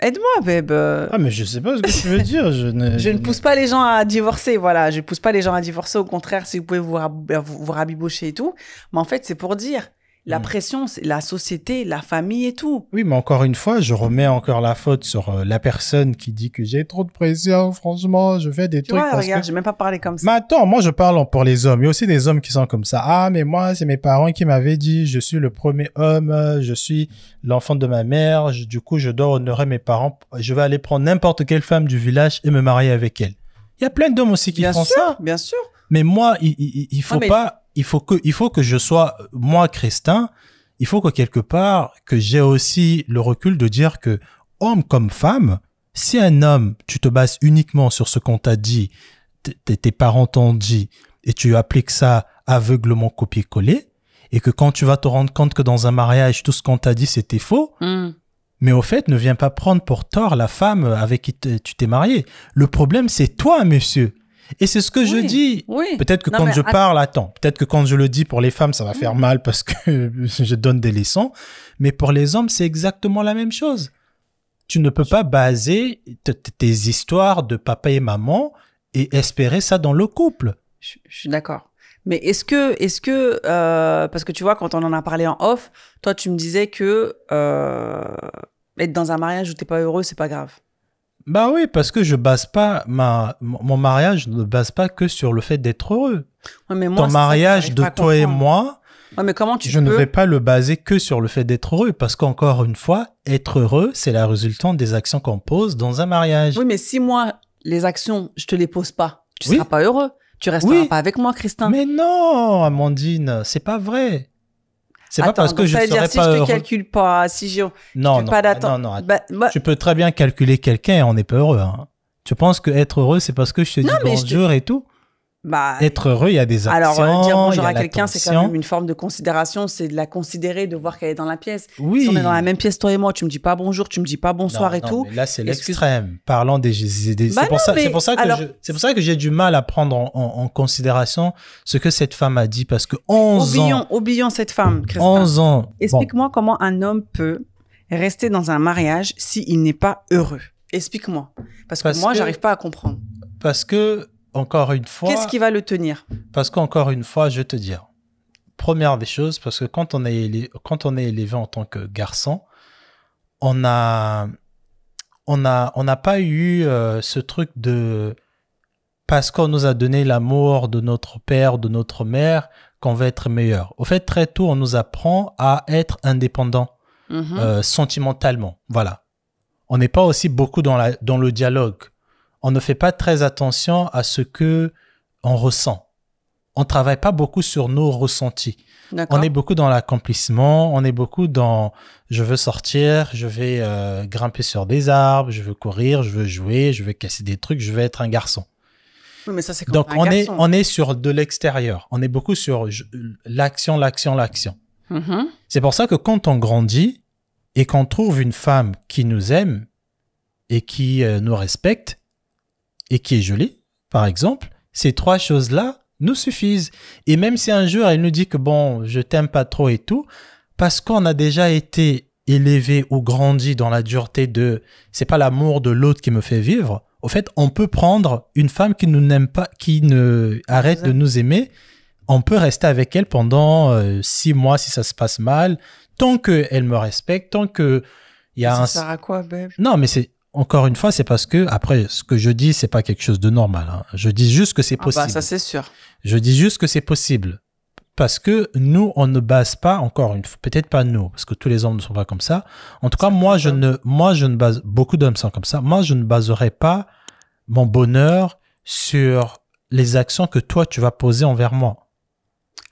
Aide-moi, babe. Ah, mais je sais pas ce que tu veux dire. Je ne pousse pas les gens à divorcer, voilà. Je pousse pas les gens à divorcer. Au contraire, si vous pouvez vous rabibocher et tout. Mais en fait, c'est pour dire, La pression, c'est la société, la famille et tout. Oui, mais encore une fois, je remets encore la faute sur la personne qui dit que j'ai trop de pression, franchement, je fais des Tu trucs vois, parce regarde, que... j'ai même pas parlé comme ça. Mais attends, moi je parle pour les hommes. Il y a aussi des hommes qui sont comme ça. Ah, mais moi, c'est mes parents qui m'avaient dit, je suis le premier homme, je suis l'enfant de ma mère, du coup, je dois honorer mes parents. Je vais aller prendre n'importe quelle femme du village et me marier avec elle. Il y a plein d'hommes aussi qui Bien font sûr, ça. bien sûr. Mais moi, il faut pas, il faut que je sois, moi, Christin, il faut que quelque part, que j'ai aussi le recul de dire que, homme comme femme, si un homme, tu te bases uniquement sur ce qu'on t'a dit, tes parents t'ont dit, et tu appliques ça aveuglement copier-coller, et que quand tu vas te rendre compte que dans un mariage, tout ce qu'on t'a dit, c'était faux, mais au fait, ne viens pas prendre pour tort la femme avec qui tu t'es marié. Le problème, c'est toi, monsieur. Et c'est ce que je dis. Oui. Peut-être que quand je parle, peut-être que quand je le dis pour les femmes, ça va faire mal parce que je donne des leçons. Mais pour les hommes, c'est exactement la même chose. Tu ne peux pas baser tes histoires de papa et maman et espérer ça dans le couple. Je suis d'accord. Mais est-ce que parce que tu vois, quand on en a parlé en off, toi, tu me disais que être dans un mariage où t'es pas heureux, c'est pas grave. Bah oui, parce que je base pas mon mariage ne base pas que sur le fait d'être heureux. Ouais, mais moi, ton mariage de toi et moi, ouais, mais comment je ne vais pas le baser que sur le fait d'être heureux, parce qu'encore une fois, être heureux, c'est la résultante des actions qu'on pose dans un mariage. Oui, mais si moi, les actions, je te les pose pas, tu seras pas heureux. Tu resteras pas avec moi, Christin. Mais non, Amandine, c'est pas vrai. C'est pas parce que je serais pas si je te calcule pas, si j'ai pas d'attente. Non. Tu peux très bien calculer quelqu'un et on n'est pas heureux. Hein. Tu penses que être heureux, c'est parce que je te dis bonjour et tout? Être heureux, il y a des actions. Alors, dire bonjour à quelqu'un, c'est quand même une forme de considération. C'est de la considérer, de voir qu'elle est dans la pièce. Oui. Si on est dans la même pièce, toi et moi, tu me dis pas bonjour, tu me dis pas bonsoir et tout. Mais là, c'est l'extrême. Parlons des c'est pour ça que j'ai du mal à prendre en considération ce que cette femme a dit, parce que 11 ans. Oublions cette femme, Christin. 11 ans. Explique-moi comment un homme peut rester dans un mariage s'il n'est pas heureux. Explique-moi. Parce que moi, j'arrive pas à comprendre. Parce que, encore une fois... Qu'est-ce qui va le tenir? Parce qu'encore une fois, je vais te dire, première des choses, parce que quand on est élevé en tant que garçon, on n'a pas eu ce truc de... Parce qu'on nous a donné l'amour de notre père, de notre mère, qu'on va être meilleur. Au fait, très tôt, on nous apprend à être indépendant sentimentalement. Voilà. On n'est pas aussi beaucoup dans le dialogue. On ne fait pas très attention à ce que on ressent. On travaille pas beaucoup sur nos ressentis. On est beaucoup dans l'accomplissement, on est beaucoup dans je veux sortir, je vais grimper sur des arbres, je veux courir, je veux jouer, je veux casser des trucs, je veux être un garçon. Oui, mais ça c'est comme donc un garçon. on est sur de l'extérieur. On est beaucoup sur l'action. C'est pour ça que quand on grandit et qu'on trouve une femme qui nous aime et qui nous respecte, et qui est jolie, par exemple, ces trois choses-là nous suffisent. Et même si un jour elle nous dit que bon, je t'aime pas trop et tout, parce qu'on a déjà été élevé ou grandi dans la dureté de c'est pas l'amour de l'autre qui me fait vivre, au fait, on peut prendre une femme qui nous n'aime pas, qui ne arrête de nous aimer, on peut rester avec elle pendant 6 mois si ça se passe mal, tant qu'elle me respecte, tant que il y a ça sert à quoi, babe? Non, mais c'est encore une fois, c'est parce que, après, ce que je dis, c'est pas quelque chose de normal. Hein. Je dis juste que c'est possible. Ça, c'est sûr. Je dis juste que c'est possible. Parce que nous, on ne base pas, encore une fois, peut-être pas nous, parce que tous les hommes ne sont pas comme ça. En tout cas, moi, je ne base, beaucoup d'hommes sont comme ça. Moi, je ne baserai pas mon bonheur sur les actions que toi, tu vas poser envers moi.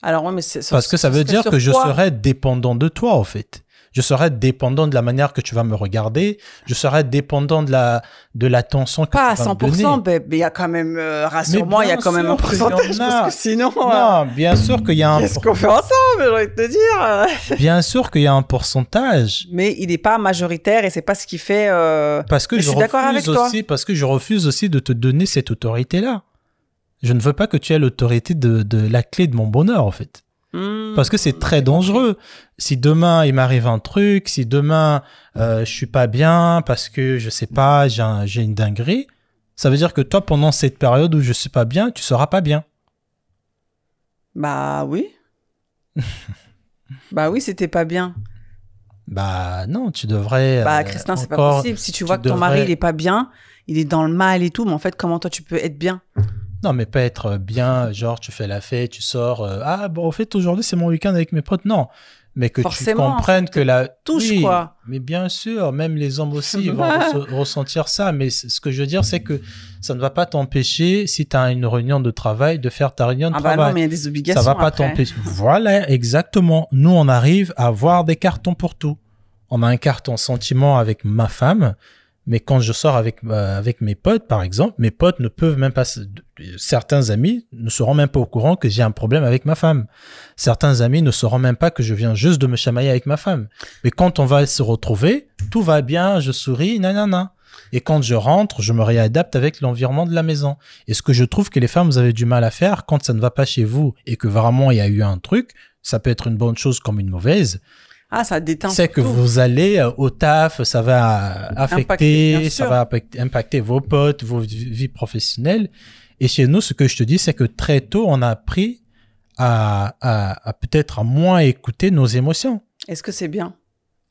Alors, ouais, mais parce que ça veut dire que je serai dépendant de toi, en fait. Je serai dépendant de la manière que tu vas me regarder. Je serai dépendant de l'attention que tu vas me donner. Pas à 100%, mais il y a quand même, rassure-moi, il y a quand même un pourcentage, parce que sinon... Non, bien sûr qu'il y a un... Qu'est-ce qu'on fait ensemble, j'ai envie de te dire. Bien sûr qu'il y a un pourcentage. Mais il n'est pas majoritaire et c'est pas ce qui fait... Parce que je suis d'accord avec toi. Parce que je refuse aussi de te donner cette autorité-là. Je ne veux pas que tu aies l'autorité de la clé de mon bonheur, en fait. Parce que c'est très dangereux. Si demain il m'arrive un truc, si demain je suis pas bien parce que je sais pas, j'ai une dinguerie, ça veut dire que toi pendant cette période où je suis pas bien, tu seras pas bien. Bah oui. Bah oui, c'était pas bien. Bah non, tu devrais. Bah Christin, c'est pas encore, possible. Si tu vois tu que ton mari, devrais- il est pas bien, il est dans le mal et tout, mais en fait, comment toi, tu peux être bien? Non, mais pas être bien, genre tu fais la fête, tu sors. Ah, bon, au fait, aujourd'hui, c'est mon week-end avec mes potes. Non. Mais que tu Forcément, comprennes ça que te la. touche, Oui, quoi. mais bien sûr, même les hommes aussi ils vont ressentir ça. Mais ce que je veux dire, c'est que ça ne va pas t'empêcher, si tu as une réunion de travail, de faire ta réunion de Ah bah non, travail. mais il y a des Ça obligations va pas après. t'empêcher. Voilà, exactement. Nous, on arrive à avoir des cartons pour tout. On a un carton sentiment avec ma femme, mais quand je sors avec mes potes, par exemple, mes potes ne peuvent même pas, certains amis ne seront même pas au courant que j'ai un problème avec ma femme. Certains amis ne sauront même pas que je viens juste de me chamailler avec ma femme. Mais quand on va se retrouver, tout va bien, je souris, nanana. Et quand je rentre, je me réadapte avec l'environnement de la maison. Et ce que je trouve que les femmes, vous avez du mal à faire quand ça ne va pas chez vous et que vraiment il y a eu un truc, ça peut être une bonne chose comme une mauvaise. Ah, ça déteint C'est que surtout. vous allez au taf, ça va Impacter, affecter, bien ça sûr. va impacter vos potes, vos vies professionnelles. Et chez nous, ce que je te dis, c'est que très tôt, on a appris à peut-être à moins écouter nos émotions. Est-ce que c'est bien?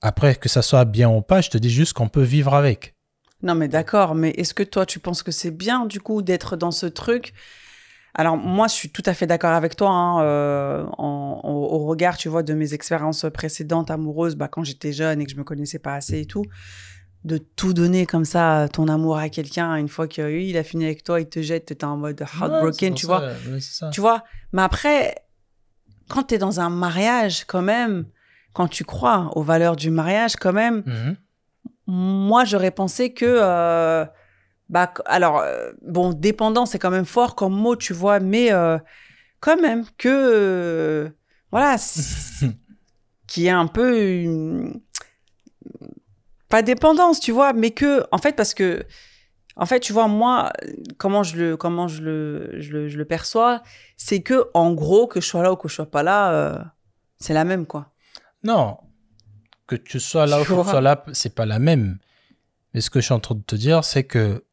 Après, que ça soit bien ou pas, je te dis juste qu'on peut vivre avec. Non, mais d'accord, mais est-ce que toi, tu penses que c'est bien, du coup, d'être dans ce truc? Alors, moi, je suis tout à fait d'accord avec toi, hein, au regard, tu vois, de mes expériences précédentes amoureuses, bah, quand j'étais jeune et que je me connaissais pas assez et tout, de tout donner comme ça, ton amour à quelqu'un, une fois qu'il a fini avec toi, il te jette, t'es en mode heartbroken, tu vois. Ouais, c'est ça. Tu vois, mais après, quand t'es dans un mariage, quand même, quand tu crois aux valeurs du mariage, quand même, Mhm. moi, j'aurais pensé que, bah, alors, bon, dépendant, c'est quand même fort comme mot, tu vois, mais quand même que, voilà, qu'il y ait un peu pas dépendance, tu vois, mais que, en fait, parce que, en fait, tu vois, moi, comment je le perçois, c'est que, en gros, que je sois là ou que je sois pas là, c'est la même, quoi. Non, que tu sois là ou Tu que tu vois. sois là, c'est pas la même. Mais ce que je suis en train de te dire, c'est que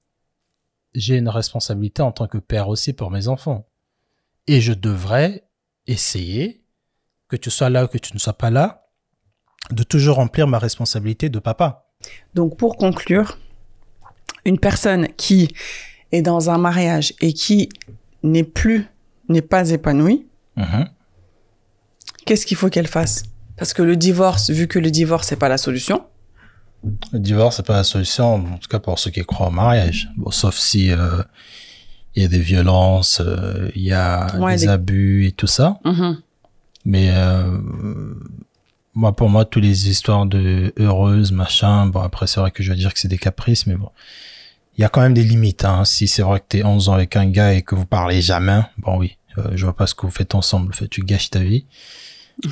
j'ai une responsabilité en tant que père aussi pour mes enfants. Et je devrais essayer, que tu sois là ou que tu ne sois pas là, de toujours remplir ma responsabilité de papa. Donc, pour conclure, une personne qui est dans un mariage et qui n'est pas épanouie, Mhm. qu'est-ce qu'il faut qu'elle fasse? Parce que le divorce, vu que le divorce, c'est pas la solution. Le divorce, c'est pas la solution, en tout cas pour ceux qui croient au mariage. Bon, sauf si il y a des violences, il y a Ouais, des abus et tout ça. Mais moi, pour moi, toutes les histoires de heureuses, machin, bon, après, c'est vrai que je vais dire que c'est des caprices, mais bon. Il y a quand même des limites, hein. Si c'est vrai que t'es 11 ans avec un gars et que vous parlez jamais, bon oui, je vois pas ce que vous faites ensemble. En fait, tu gâches ta vie.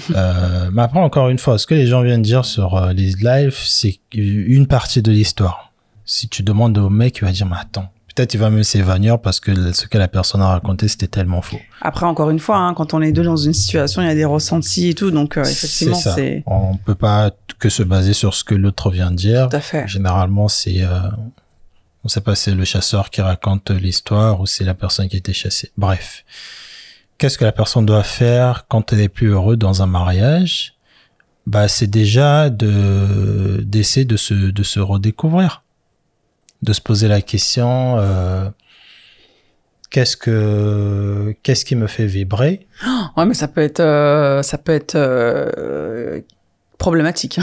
Mais après, encore une fois, ce que les gens viennent dire sur les lives, c'est une partie de l'histoire. Si tu demandes au mec, il va dire, mais attends, peut-être il va me s'évanouir parce que ce que la personne a raconté, c'était tellement faux. Après, encore une fois, hein, quand on est deux dans une situation, il y a des ressentis et tout, donc effectivement, C'est ça. c'est On peut pas que se baser sur ce que l'autre vient de dire. tout à fait. Généralement, c'est, on sait pas si c'est le chasseur qui raconte l'histoire ou c'est la personne qui a été chassée. Bref. Qu'est-ce que la personne doit faire quand elle est plus heureuse dans un mariage? Bah, c'est déjà d'essayer de se redécouvrir. De se poser la question, qu'est-ce qui me fait vibrer? Ouais, mais ça peut être problématique.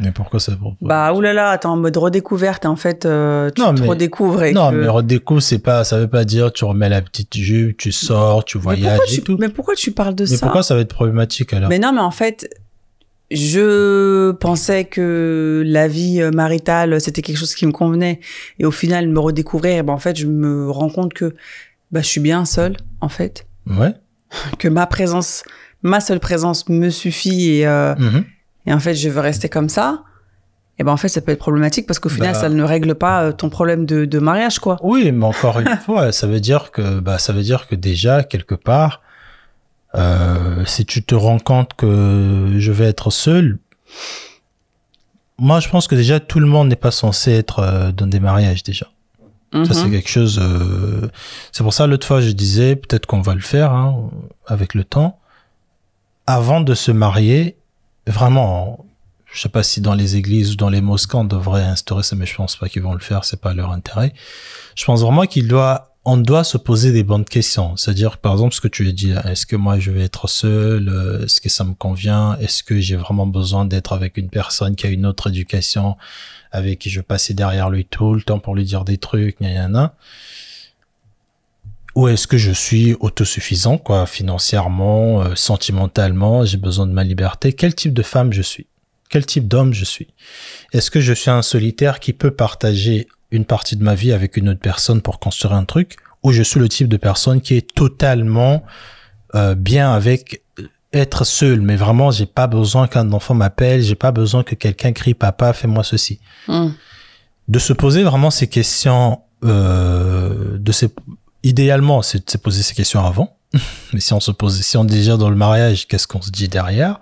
Mais pourquoi ça? Bah, oulala, t'es en mode redécouverte, et en fait, tu Non, te mais- redécouvres et Non, que... mais redécouvre, ça veut pas dire tu remets la petite jupe, tu sors, tu voyages et tout. Mais pourquoi tu parles de Mais ça? pourquoi ça va être problématique alors? Mais non, mais en fait, je pensais que la vie maritale, c'était quelque chose qui me convenait. Et au final, me redécouvrir, ben, en fait, je me rends compte que je suis bien seule, en fait. Ouais. Que ma seule présence me suffit Mhm. et en fait, je veux rester comme ça. Et ben en fait, ça peut être problématique parce qu'au final, Bah. ça ne règle pas ton problème de mariage, quoi. Oui, mais encore une fois, ça veut dire que déjà, quelque part, si tu te rends compte que je vais être seul, moi, je pense que déjà, tout le monde n'est pas censé être dans des mariages, déjà. Ça, c'est quelque chose... C'est pour ça, l'autre fois, je disais, peut-être qu'on va le faire, hein, avec le temps. Avant de se marier, vraiment, je sais pas si dans les églises ou dans les mosquées on devrait instaurer ça, mais je pense pas qu'ils vont le faire, c'est pas leur intérêt. Je pense vraiment on doit se poser des bonnes questions. C'est-à-dire, par exemple, ce que tu as dit, est-ce que moi je vais être seul? Est-ce que ça me convient? Est-ce que j'ai vraiment besoin d'être avec une personne qui a une autre éducation, avec qui je vais passer derrière lui tout le temps pour lui dire des trucs, ou est-ce que je suis autosuffisant, quoi, financièrement, sentimentalement, j'ai besoin de ma liberté? Quel type de femme je suis? Quel type d'homme je suis? Est-ce que je suis un solitaire qui peut partager une partie de ma vie avec une autre personne pour construire un truc, ou je suis le type de personne qui est totalement bien avec être seul, mais vraiment j'ai pas besoin qu'un enfant m'appelle, j'ai pas besoin que quelqu'un crie papa, fais-moi ceci. De se poser vraiment ces questions, idéalement c'est de se poser ces questions avant, mais si on est déjà dans le mariage, qu'est-ce qu'on se dit derrière?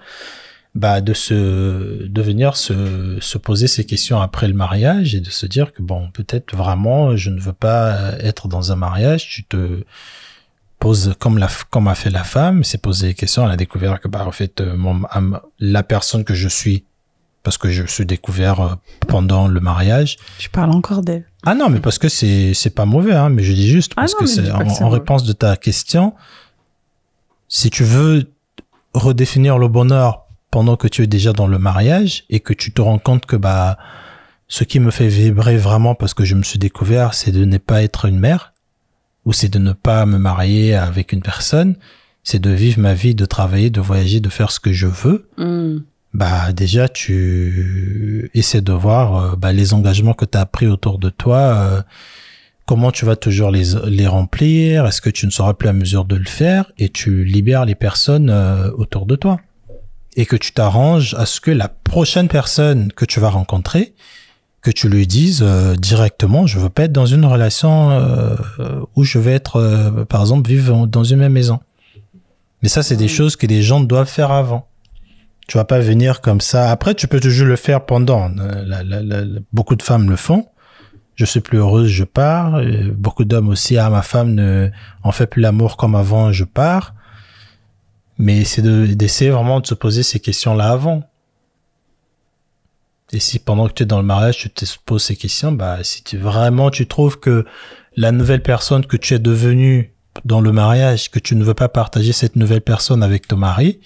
Bah, de venir se poser ces questions après le mariage et de se dire que bon, peut-être vraiment, je ne veux pas être dans un mariage. Tu te poses comme a fait la femme, s'est posé des questions, elle a découvert que bah, en fait, la personne que je suis, parce que je suis découvert pendant le mariage. Tu parles encore d'elle. Ah non, mais parce que c'est pas mauvais, hein, mais je dis juste parce que c'est en réponse de ta question, si tu veux redéfinir le bonheur pendant que tu es déjà dans le mariage et que tu te rends compte que bah ce qui me fait vibrer vraiment parce que je me suis découvert, c'est de ne pas être une mère, ou c'est de ne pas me marier avec une personne, c'est de vivre ma vie, de travailler, de voyager, de faire ce que je veux. Bah déjà tu essaies de voir les engagements que tu as pris autour de toi, comment tu vas toujours les remplir, est-ce que tu ne seras plus à mesure de le faire, et tu libères les personnes autour de toi. Et que tu t'arranges à ce que la prochaine personne que tu vas rencontrer, que tu lui dises directement, je veux pas être dans une relation où je vais être, par exemple, vivre dans une même maison. Mais ça, c'est des choses que les gens doivent faire avant. Tu vas pas venir comme ça. Après, tu peux toujours le faire pendant. Beaucoup de femmes le font. Je suis plus heureuse, je pars. Beaucoup d'hommes aussi, ma femme ne en fait plus l'amour comme avant, je pars. Mais c'est d'essayer vraiment de se poser ces questions-là avant. Et si pendant que tu es dans le mariage, tu te poses ces questions, bah, si tu trouves que la nouvelle personne que tu es devenue dans le mariage, que tu ne veux pas partager cette nouvelle personne avec ton mari,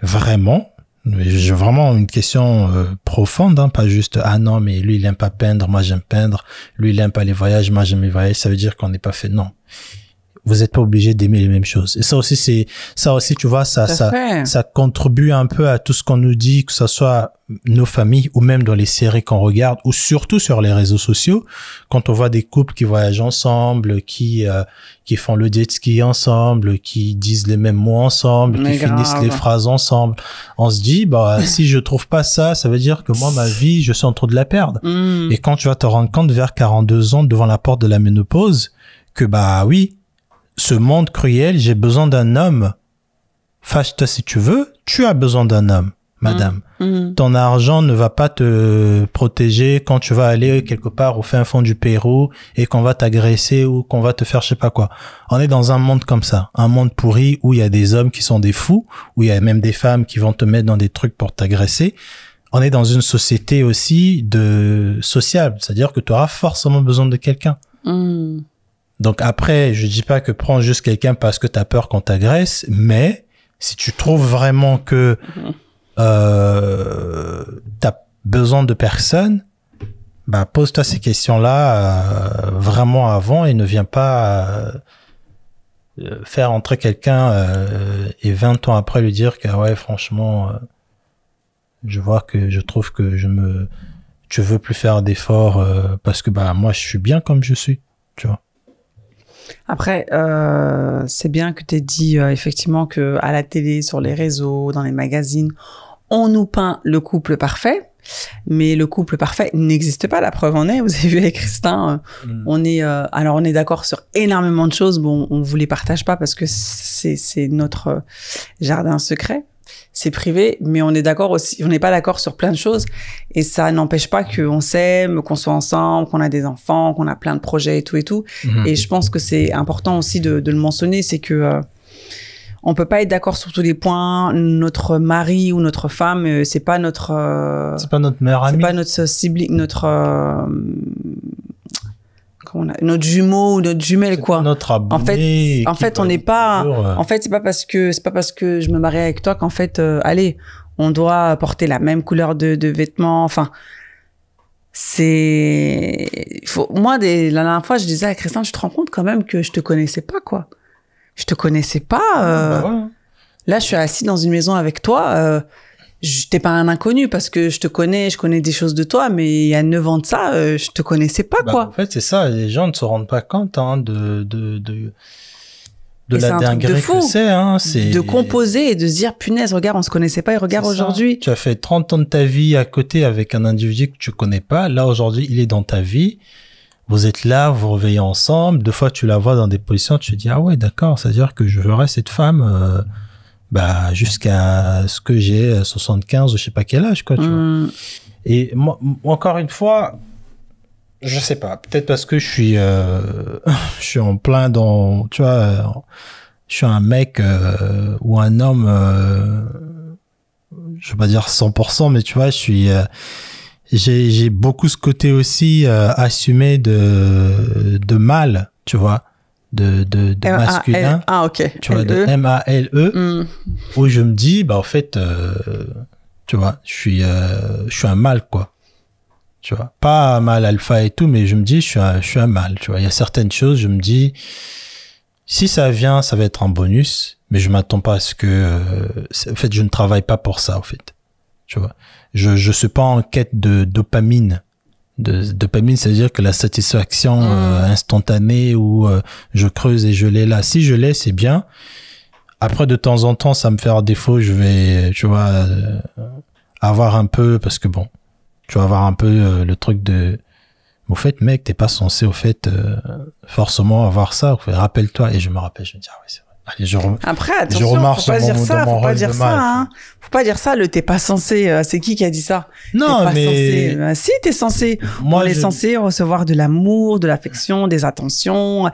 vraiment, j'ai vraiment une question profonde, hein, pas juste, ah non, mais lui, il aime pas peindre, moi j'aime peindre, lui, il aime pas les voyages, moi j'aime les voyages, ça veut dire qu'on n'est pas fait, non. Vous n'êtes pas obligé d'aimer les mêmes choses. Et ça aussi, tu vois, ça contribue un peu à tout ce qu'on nous dit, que ce soit nos familles ou même dans les séries qu'on regarde, ou surtout sur les réseaux sociaux, quand on voit des couples qui voyagent ensemble, qui font le jet ski ensemble, qui disent les mêmes mots ensemble, qui finissent les phrases ensemble. On se dit, bah, si je trouve pas ça, ça veut dire que moi, ma vie, je suis en train de la perdre. Et quand tu vas te rendre compte vers 42 ans devant la porte de la ménopause, que bah oui, ce monde cruel, j'ai besoin d'un homme. Fâche-toi si tu veux, tu as besoin d'un homme, madame. Ton argent ne va pas te protéger quand tu vas aller quelque part au fin fond du Pérou et qu'on va t'agresser ou qu'on va te faire je sais pas quoi. On est dans un monde comme ça, un monde pourri où il y a des hommes qui sont des fous, où il y a même des femmes qui vont te mettre dans des trucs pour t'agresser. On est dans une société aussi sociable, c'est-à-dire que tu auras forcément besoin de quelqu'un. Donc après, je dis pas que prends juste quelqu'un parce que t'as peur qu'on t'agresse, mais si tu trouves vraiment que t'as besoin de personne, bah pose-toi ces questions-là vraiment avant et ne viens pas faire entrer quelqu'un et 20 ans après lui dire que ouais franchement je trouve que tu veux plus faire d'efforts parce que bah moi je suis bien comme je suis, tu vois. Après, c'est bien que tu aies dit effectivement que à la télé, sur les réseaux, dans les magazines, on nous peint le couple parfait, mais le couple parfait n'existe pas. La preuve en est, vous avez vu avec Christin, on est d'accord sur énormément de choses. Bon, on vous les partage pas parce que c'est notre jardin secret. C'est privé, mais on est d'accord aussi, on n'est pas d'accord sur plein de choses et ça n'empêche pas qu'on s'aime, qu'on soit ensemble, qu'on a des enfants, qu'on a plein de projets et tout. Et je pense que c'est important aussi de le mentionner, c'est que on peut pas être d'accord sur tous les points. Notre mari ou notre femme, c'est pas notre... c'est pas notre meilleur ami. C'est pas notre sibling, notre jumeau ou notre jumelle, quoi. Notre abonné. En fait, on n'est pas... En fait, c'est pas parce que je me marie avec toi qu'en fait, allez, on doit porter la même couleur de vêtements. Enfin, moi, la dernière fois, je disais à Christian, tu te rends compte quand même que je te connaissais pas, quoi. Je te connaissais pas. Ouais. Là, je suis assis dans une maison avec toi. T'es pas un inconnu parce que je connais des choses de toi, mais il y a 9 ans de ça, je te connaissais pas, quoi. En fait, c'est ça. Les gens ne se rendent pas compte de la dinguerie que c'est. Hein. De composer et de se dire, punaise, regarde, on se connaissait pas et regarde aujourd'hui. Tu as fait 30 ans de ta vie à côté avec un individu que tu connais pas. Là, aujourd'hui, il est dans ta vie. Vous êtes là, vous réveillez ensemble. 2 fois, tu la vois dans des positions, tu te dis, ah ouais, d'accord, c'est-à-dire que je verrai cette femme jusqu'à ce que j'ai 75 ou je sais pas quel âge, quoi, tu vois. Et moi, encore une fois, je sais pas, peut-être parce que je suis en plein dans, tu vois, je suis un mec ou un homme, je vais pas dire 100%, mais tu vois, j'ai beaucoup ce côté aussi assumé de mâle, tu vois, de masculin. Ok. Tu vois, de M-A-L-E, où je me dis, en fait, tu vois, je suis un mâle, quoi. Tu vois, pas un mâle alpha et tout, mais je me dis, je suis un mâle, tu vois. Il y a certaines choses, je me dis, si ça vient, ça va être un bonus, mais je m'attends pas à ce que, en fait, je ne travaille pas pour ça, en fait. Tu vois. Je suis pas en quête de dopamine. Dopamine, c'est-à-dire que la satisfaction instantanée où je creuse et je l'ai là. Si je l'ai, c'est bien. Après, de temps en temps, ça me fait défaut. Je vais, tu vois, avoir un peu, parce que bon, tu vas avoir un peu le truc de, au fait, mec, t'es pas censé, au fait, forcément avoir ça. Rappelle-toi. Et je me rappelle, je me dis, ah oui, c'est vrai. Allez, après, attention, faut pas dire ça, faut pas dire ça, hein. Faut pas dire ça, t'es pas censé, c'est qui a dit ça? Non, mais... Si, t'es censé. On est censé recevoir de l'amour, de l'affection, des attentions.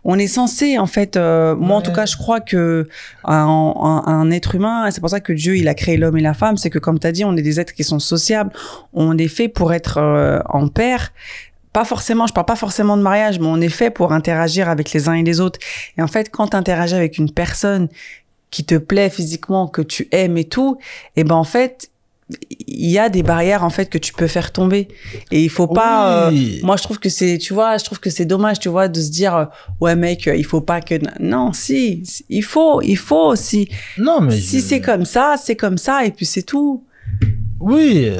On est censé, en fait, moi, en tout cas, je crois que un être humain, c'est pour ça que Dieu, il a créé l'homme et la femme, c'est que, comme t'as dit, on est des êtres qui sont sociables. On est fait pour être en pair. Pas forcément, je parle pas forcément de mariage, mais on est fait pour interagir avec les uns et les autres. Et en fait, quand tu interagis avec une personne qui te plaît physiquement, que tu aimes et tout, et ben en fait, il y a des barrières en fait que tu peux faire tomber. Et il faut pas. Moi, je trouve que c'est, tu vois, je trouve que c'est dommage, tu vois, de se dire ouais mec, il faut pas que. Non, si, il faut aussi. Non mais si c'est comme ça, et puis c'est tout. Oui.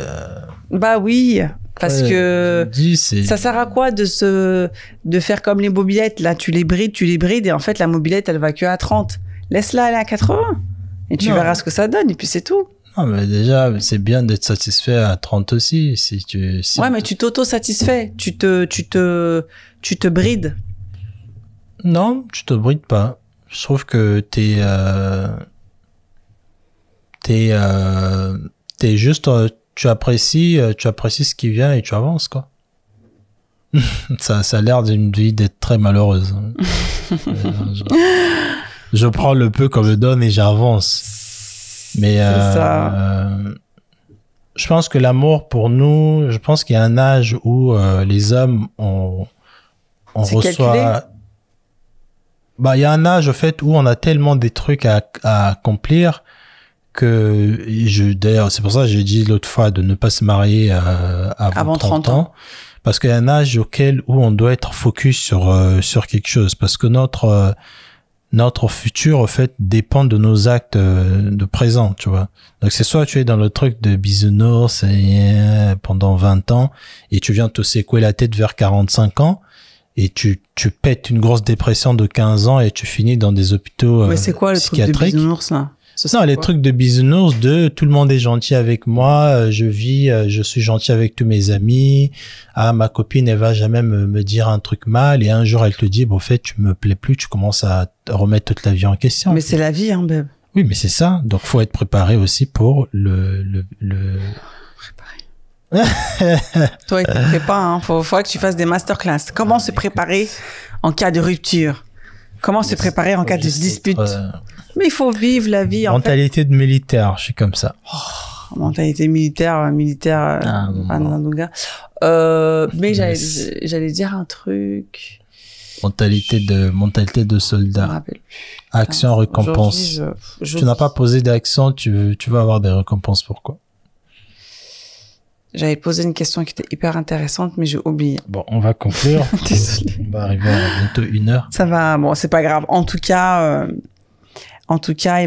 Bah oui. Parce que ça sert à quoi de faire comme les mobylettes, là, tu les brides, et en fait, la mobilette, elle va que à 30. Laisse-la aller à 80. Et tu verras ce que ça donne, et puis c'est tout. Non, mais déjà, c'est bien d'être satisfait à 30 aussi, ouais, mais tu t'auto-satisfais. Tu te brides. Non, tu te brides pas. Je trouve que t'es juste, tu apprécies ce qui vient et tu avances, quoi. ça a l'air d'une vie d'être très malheureuse. Je prends le peu qu'on me donne et j'avance. Mais je pense que l'amour pour nous, je pense qu'il y a un âge où les hommes on reçoit. Calculé. Il y a un âge au fait où on a tellement des trucs à accomplir que d'ailleurs c'est pour ça que j'ai dit l'autre fois de ne pas se marier avant 30 ans. Parce qu'il y a un âge où on doit être focus sur quelque chose, parce que notre futur, en fait, dépend de nos actes de présent, tu vois. Donc, c'est soit tu es dans le truc de bisounours pendant 20 ans, et tu viens te secouer la tête vers 45 ans, et tu pètes une grosse dépression de 15 ans, et tu finis dans des hôpitaux mais c'est quoi le truc de bisounours, là? Non, les trucs de bisounours tout le monde est gentil avec moi, je suis gentil avec tous mes amis, ma copine elle va jamais me dire un truc mal, et un jour elle te dit, en fait tu me plais plus, tu commences à remettre toute la vie en question. Mais c'est la vie, hein, babe. Oui, mais c'est ça, donc faut être préparé aussi pour Préparé. Toi, tu te prépares, hein. Faudrait que tu fasses des masterclass. Comment se préparer en cas de rupture? Comment se préparer en cas de dispute? Mais il faut vivre la vie. Mentalité de militaire, je suis comme ça. Mentalité militaire, Nandunga. Mais j'allais dire un truc. Mentalité de soldat. Action, récompense. Tu n'as pas posé d'action, tu vas avoir des récompenses. Pourquoi? J'avais posé une question qui était hyper intéressante, mais j'ai oublié. Bon, on va conclure. Désolée. On va arriver à bientôt 1 heure. Ça va, bon, c'est pas grave. En tout cas,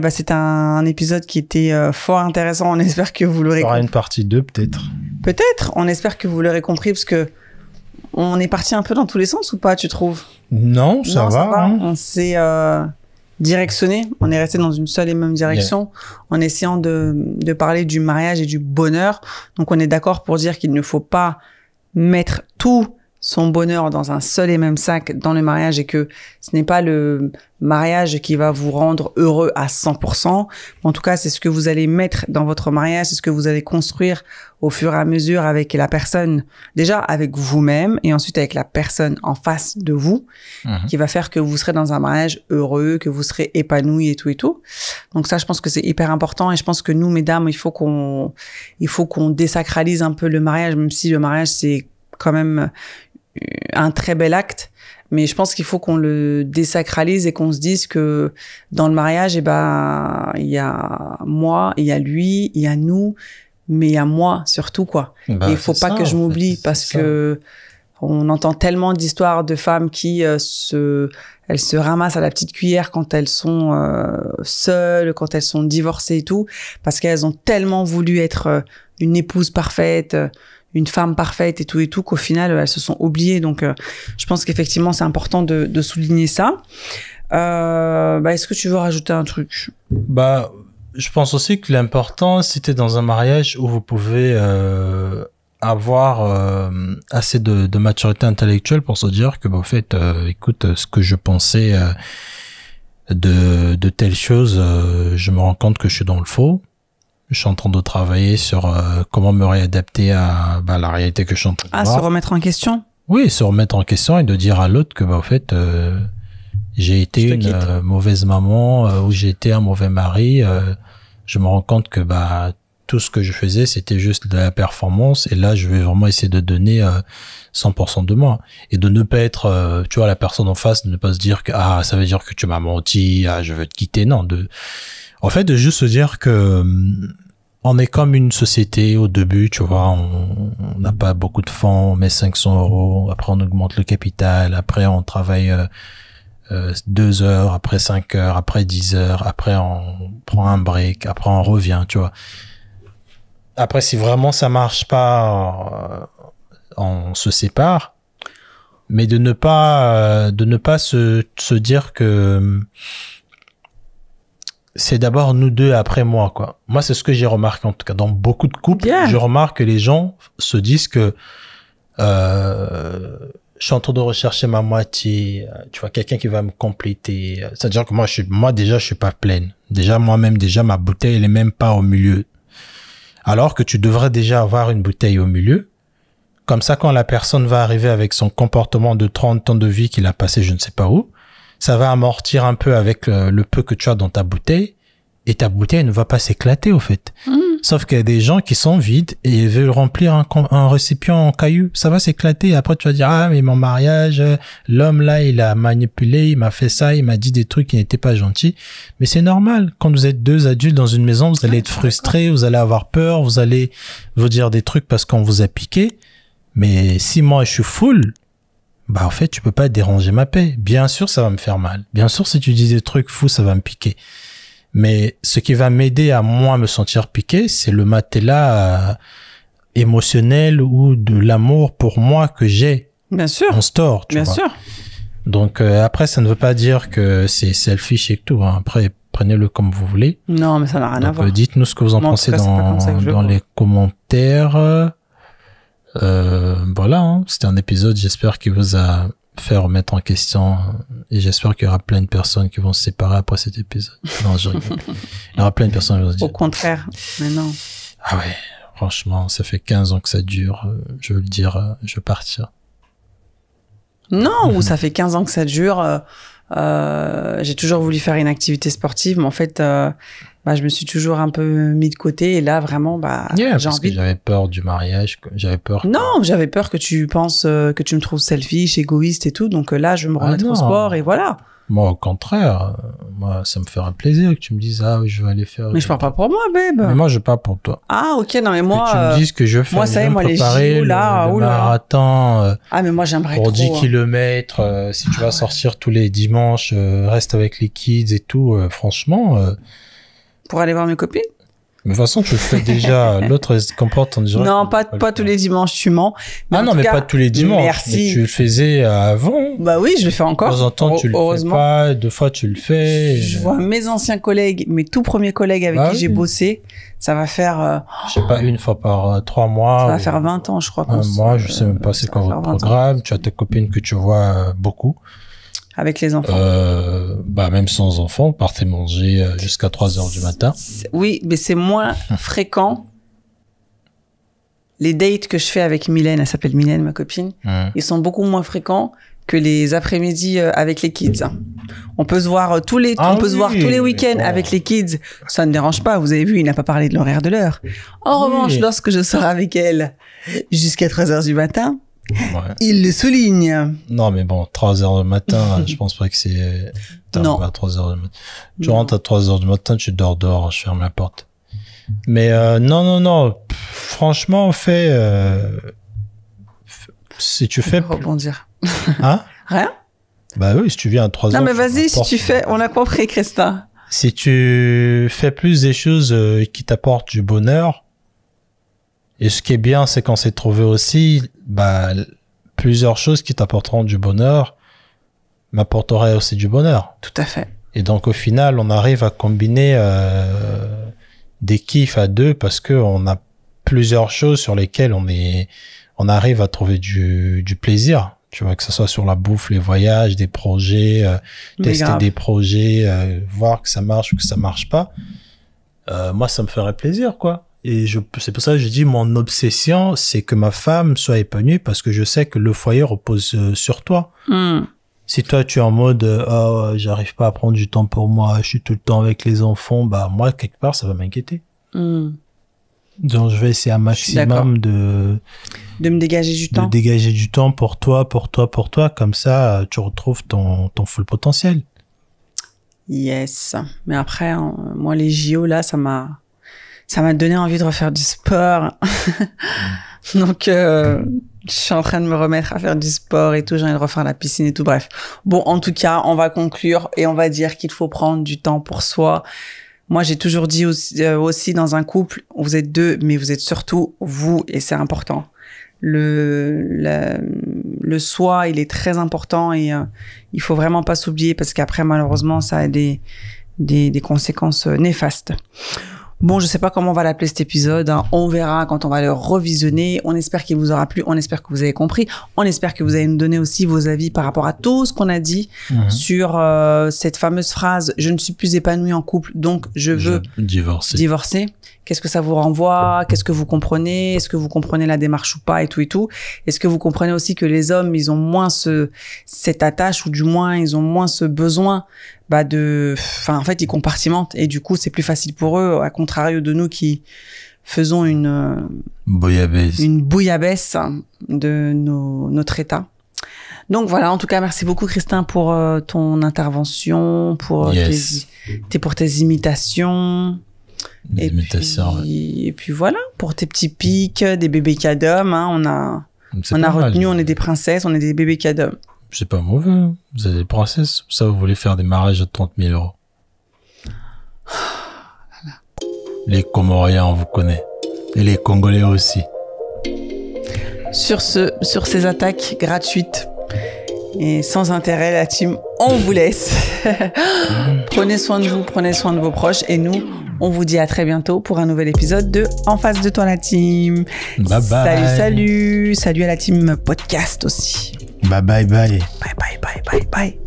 c'est un épisode qui était fort intéressant. On espère que vous l'aurez. Il y aura une partie 2, peut-être. Peut-être. On espère que vous l'aurez compris, parce que on est parti un peu dans tous les sens ou pas, tu trouves? Non, ça va. Hein. On s'est directionné. On est resté dans une seule et même direction en essayant de parler du mariage et du bonheur. Donc, on est d'accord pour dire qu'il ne faut pas mettre tout son bonheur dans un seul et même sac dans le mariage et que ce n'est pas le mariage qui va vous rendre heureux à 100%. En tout cas, c'est ce que vous allez mettre dans votre mariage, c'est ce que vous allez construire au fur et à mesure avec la personne, déjà avec vous-même et ensuite avec la personne en face de vous, qui va faire que vous serez dans un mariage heureux, que vous serez épanoui et tout et tout. Donc ça, je pense que c'est hyper important et je pense que nous, mesdames, il faut qu'on désacralise un peu le mariage, même si le mariage, c'est quand même un très bel acte, mais je pense qu'il faut qu'on le désacralise et qu'on se dise que dans le mariage, il y a moi, il y a lui, il y a nous, mais il y a moi surtout, quoi. Et il faut pas que je m'oublie parce que on entend tellement d'histoires de femmes qui elles se ramassent à la petite cuillère quand elles sont seules, quand elles sont divorcées et tout, parce qu'elles ont tellement voulu être une épouse parfaite, une femme parfaite et tout, qu'au final, elles se sont oubliées. Donc, je pense qu'effectivement, c'est important de souligner ça. Est-ce que tu veux rajouter un truc? Je pense aussi que l'important, si t'es dans un mariage où vous pouvez avoir assez de maturité intellectuelle pour se dire que, en fait, écoute, ce que je pensais de telles choses, je me rends compte que je suis dans le faux. Je suis en train de travailler sur comment me réadapter à la réalité que je suis en train de voir. Se remettre en question. Oui, se remettre en question et de dire à l'autre que en fait j'ai été une mauvaise maman ou j'ai été un mauvais mari. Je me rends compte que tout ce que je faisais c'était juste de la performance et là je vais vraiment essayer de donner 100% de moi et de ne pas être tu vois la personne en face, de ne pas se dire que ça veut dire que tu m'as menti, je veux te quitter. Non, en fait, de juste se dire que on est comme une société au début, tu vois, on n'a pas beaucoup de fonds, on met 500 €, après on augmente le capital, après on travaille 2 heures, après 5 heures, après 10 heures, après on prend un break, après on revient, tu vois. Après, si vraiment ça marche pas, on se sépare, mais de ne pas se dire que c'est d'abord nous deux après moi, quoi. Moi, c'est ce que j'ai remarqué, en tout cas, dans beaucoup de couples. Je remarque que les gens se disent que, je suis en train de rechercher ma moitié, tu vois, quelqu'un qui va me compléter. C'est-à-dire que moi, déjà, je suis pas pleine. Déjà, moi-même, ma bouteille, elle est même pas au milieu. Alors que tu devrais déjà avoir une bouteille au milieu. Comme ça, quand la personne va arriver avec son comportement de 30 ans de vie qu'il a passé je ne sais pas où, ça va amortir un peu avec le peu que tu as dans ta bouteille et ta bouteille ne va pas s'éclater au fait. Sauf qu'il y a des gens qui sont vides et veulent remplir un récipient en caillou. Ça va s'éclater et après tu vas dire mais mon mariage, l'homme là il a manipulé, il m'a fait ça, il m'a dit des trucs qui n'étaient pas gentils. Mais c'est normal, quand vous êtes deux adultes dans une maison, vous allez être frustrés, vous allez avoir peur, vous allez vous dire des trucs parce qu'on vous a piqué. Mais si moi je suis full, en fait, tu peux pas déranger ma paix. Bien sûr, ça va me faire mal. Bien sûr, si tu dis des trucs fous, ça va me piquer. Mais ce qui va m'aider à moi me sentir piqué, c'est le matelas émotionnel ou de l'amour pour moi que j'ai. Bien sûr. En store, tu vois. Bien sûr. Donc, après, ça ne veut pas dire que c'est selfish et tout. Hein. Après, prenez-le comme vous voulez. Non, mais ça n'a rien à voir. Dites-nous ce que vous en pensez dans les commentaires. Voilà, hein. C'était un épisode, j'espère qu'il vous a fait remettre en question et j'espère qu'il y aura plein de personnes qui vont se séparer après cet épisode. Non, je rigole. Il y aura plein de personnes qui vont se dire. Au contraire, mais non. Ah ouais, franchement, ça fait 15 ans que ça dure. Je veux le dire, je vais partir. Non, ou ça fait 15 ans que ça dure. J'ai toujours voulu faire une activité sportive, mais en fait, je me suis toujours un peu mis de côté. Et là, vraiment, j'ai parce envie. Que j'avais peur du mariage. J'avais peur. Non, j'avais peur que tu penses que tu me trouves selfish, égoïste et tout. Donc là, je vais me remettre au sport et voilà. Moi, au contraire, ça me ferait plaisir que tu me dises, ah oui, je vais aller faire. Mais je parle pas pour moi, babe. Mais moi, je parle pour toi. Ah, ok, non, mais moi. Que tu me dises que je fais. Moi, ça y est, moi, les JO, là, le marathon. Ah, mais moi, j'aimerais pour trop. 10 kilomètres, si tu vas sortir tous les dimanches, reste avec les kids et tout, franchement. Pour aller voir mes copines? Mais de toute façon, tu le fais déjà. L'autre, elle se comporte en direct. Non, pas tous les dimanches, tu mens. Mais non, mais pas tous les dimanches. Merci. Mais tu le faisais avant. Bah oui, je le fais encore. De temps en temps, tu le fais pas. 2 fois, tu le fais. Je vois mes anciens collègues, mes tout premiers collègues avec qui j'ai bossé. Ça va faire... je sais pas, 1 fois par 3 mois. Ça va faire 20 ans, je crois. Moi, je sais même pas c'est quoi votre programme. Tu as tes copines que tu vois beaucoup. Avec les enfants. Même sans enfants, partez manger jusqu'à 3h du matin. Oui, mais c'est moins fréquent. Les dates que je fais avec Mylène, elle s'appelle Mylène, ma copine, ils sont beaucoup moins fréquents que les après-midi avec les kids. On peut se voir tous les week-ends avec les kids. Ça ne dérange pas. Vous avez vu, il n'a pas parlé de l'horaire de l'heure. En revanche, lorsque je sors avec elle jusqu'à 3h du matin, il le souligne. Non, mais bon, 3h du matin, je pense pas que c'est... Non. À 3h du matin. Tu rentres à 3h du matin, tu dors dehors, je ferme la porte. Mais non. Franchement, si tu fais... Rebondir. Hein? Rien? Bah oui, si tu viens à 3h... Non, mais vas-y, si tu fais... On a compris, Christin. Si tu fais plus des choses qui t'apportent du bonheur, et ce qui est bien, c'est qu'on s'est trouvé aussi, plusieurs choses qui t'apporteront du bonheur m'apporteraient aussi du bonheur. Tout à fait. Et donc, au final, on arrive à combiner des kiffs à 2 parce que on a plusieurs choses sur lesquelles on arrive à trouver du plaisir. Tu vois, que ce soit sur la bouffe, les voyages, des projets, tester des projets, voir que ça marche ou que ça marche pas. Moi, ça me ferait plaisir, quoi. Et c'est pour ça que je dis, mon obsession, c'est que ma femme soit épanouie parce que je sais que le foyer repose sur toi. Si toi, tu es en mode, j'arrive pas à prendre du temps pour moi, je suis tout le temps avec les enfants, moi, quelque part, ça va m'inquiéter. Donc, je vais essayer un maximum de me dégager du temps. De dégager du temps pour toi. Comme ça, tu retrouves ton full potentiel. Yes. Mais après, moi, les JO, là, ça m'a donné envie de refaire du sport. Donc, je suis en train de me remettre à faire du sport et tout. J'ai envie de refaire la piscine et tout. Bref. Bon, en tout cas, on va conclure et on va dire qu'il faut prendre du temps pour soi. Moi, j'ai toujours dit aussi dans un couple, vous êtes 2, mais vous êtes surtout vous et c'est important. Le soi, il est très important et il faut vraiment pas s'oublier parce qu'après, malheureusement, ça a des conséquences néfastes. Bon, je sais pas comment on va l'appeler cet épisode. On verra quand on va le revisionner. On espère qu'il vous aura plu. On espère que vous avez compris. On espère que vous allez nous donner aussi vos avis par rapport à tout ce qu'on a dit sur cette fameuse phrase « Je ne suis plus épanoui en couple, donc je veux divorcer ». Qu'est-ce que ça vous renvoie? Qu'est-ce que vous comprenez? Est-ce que vous comprenez la démarche ou pas et tout et tout? Est-ce que vous comprenez aussi que les hommes, ils ont moins cette attache ou du moins, ils ont moins ce besoin en fait, ils compartimentent et du coup, c'est plus facile pour eux, à contrario de nous qui faisons une bouillabaisse de notre état. Donc voilà, en tout cas, merci beaucoup Christin pour ton intervention, pour tes imitations. Et puis voilà, pour tes petits pics, des bébés cadom, on a retenu, on est des princesses, on est des bébés cadom. C'est pas mauvais, hein. Vous êtes des princesses, ça vous voulez faire des mariages à 30 000 €. Les Comoriens, on vous connaît. Et les Congolais aussi. Sur ces attaques gratuites et sans intérêt, la team, on vous laisse. Prenez soin de vous, prenez soin de vos proches et nous, on vous dit à très bientôt pour un nouvel épisode de En face de toi la team. Bye bye. Salut. Salut à la team podcast aussi. Bye bye bye. Bye bye bye bye bye.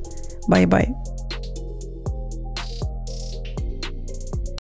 Bye bye.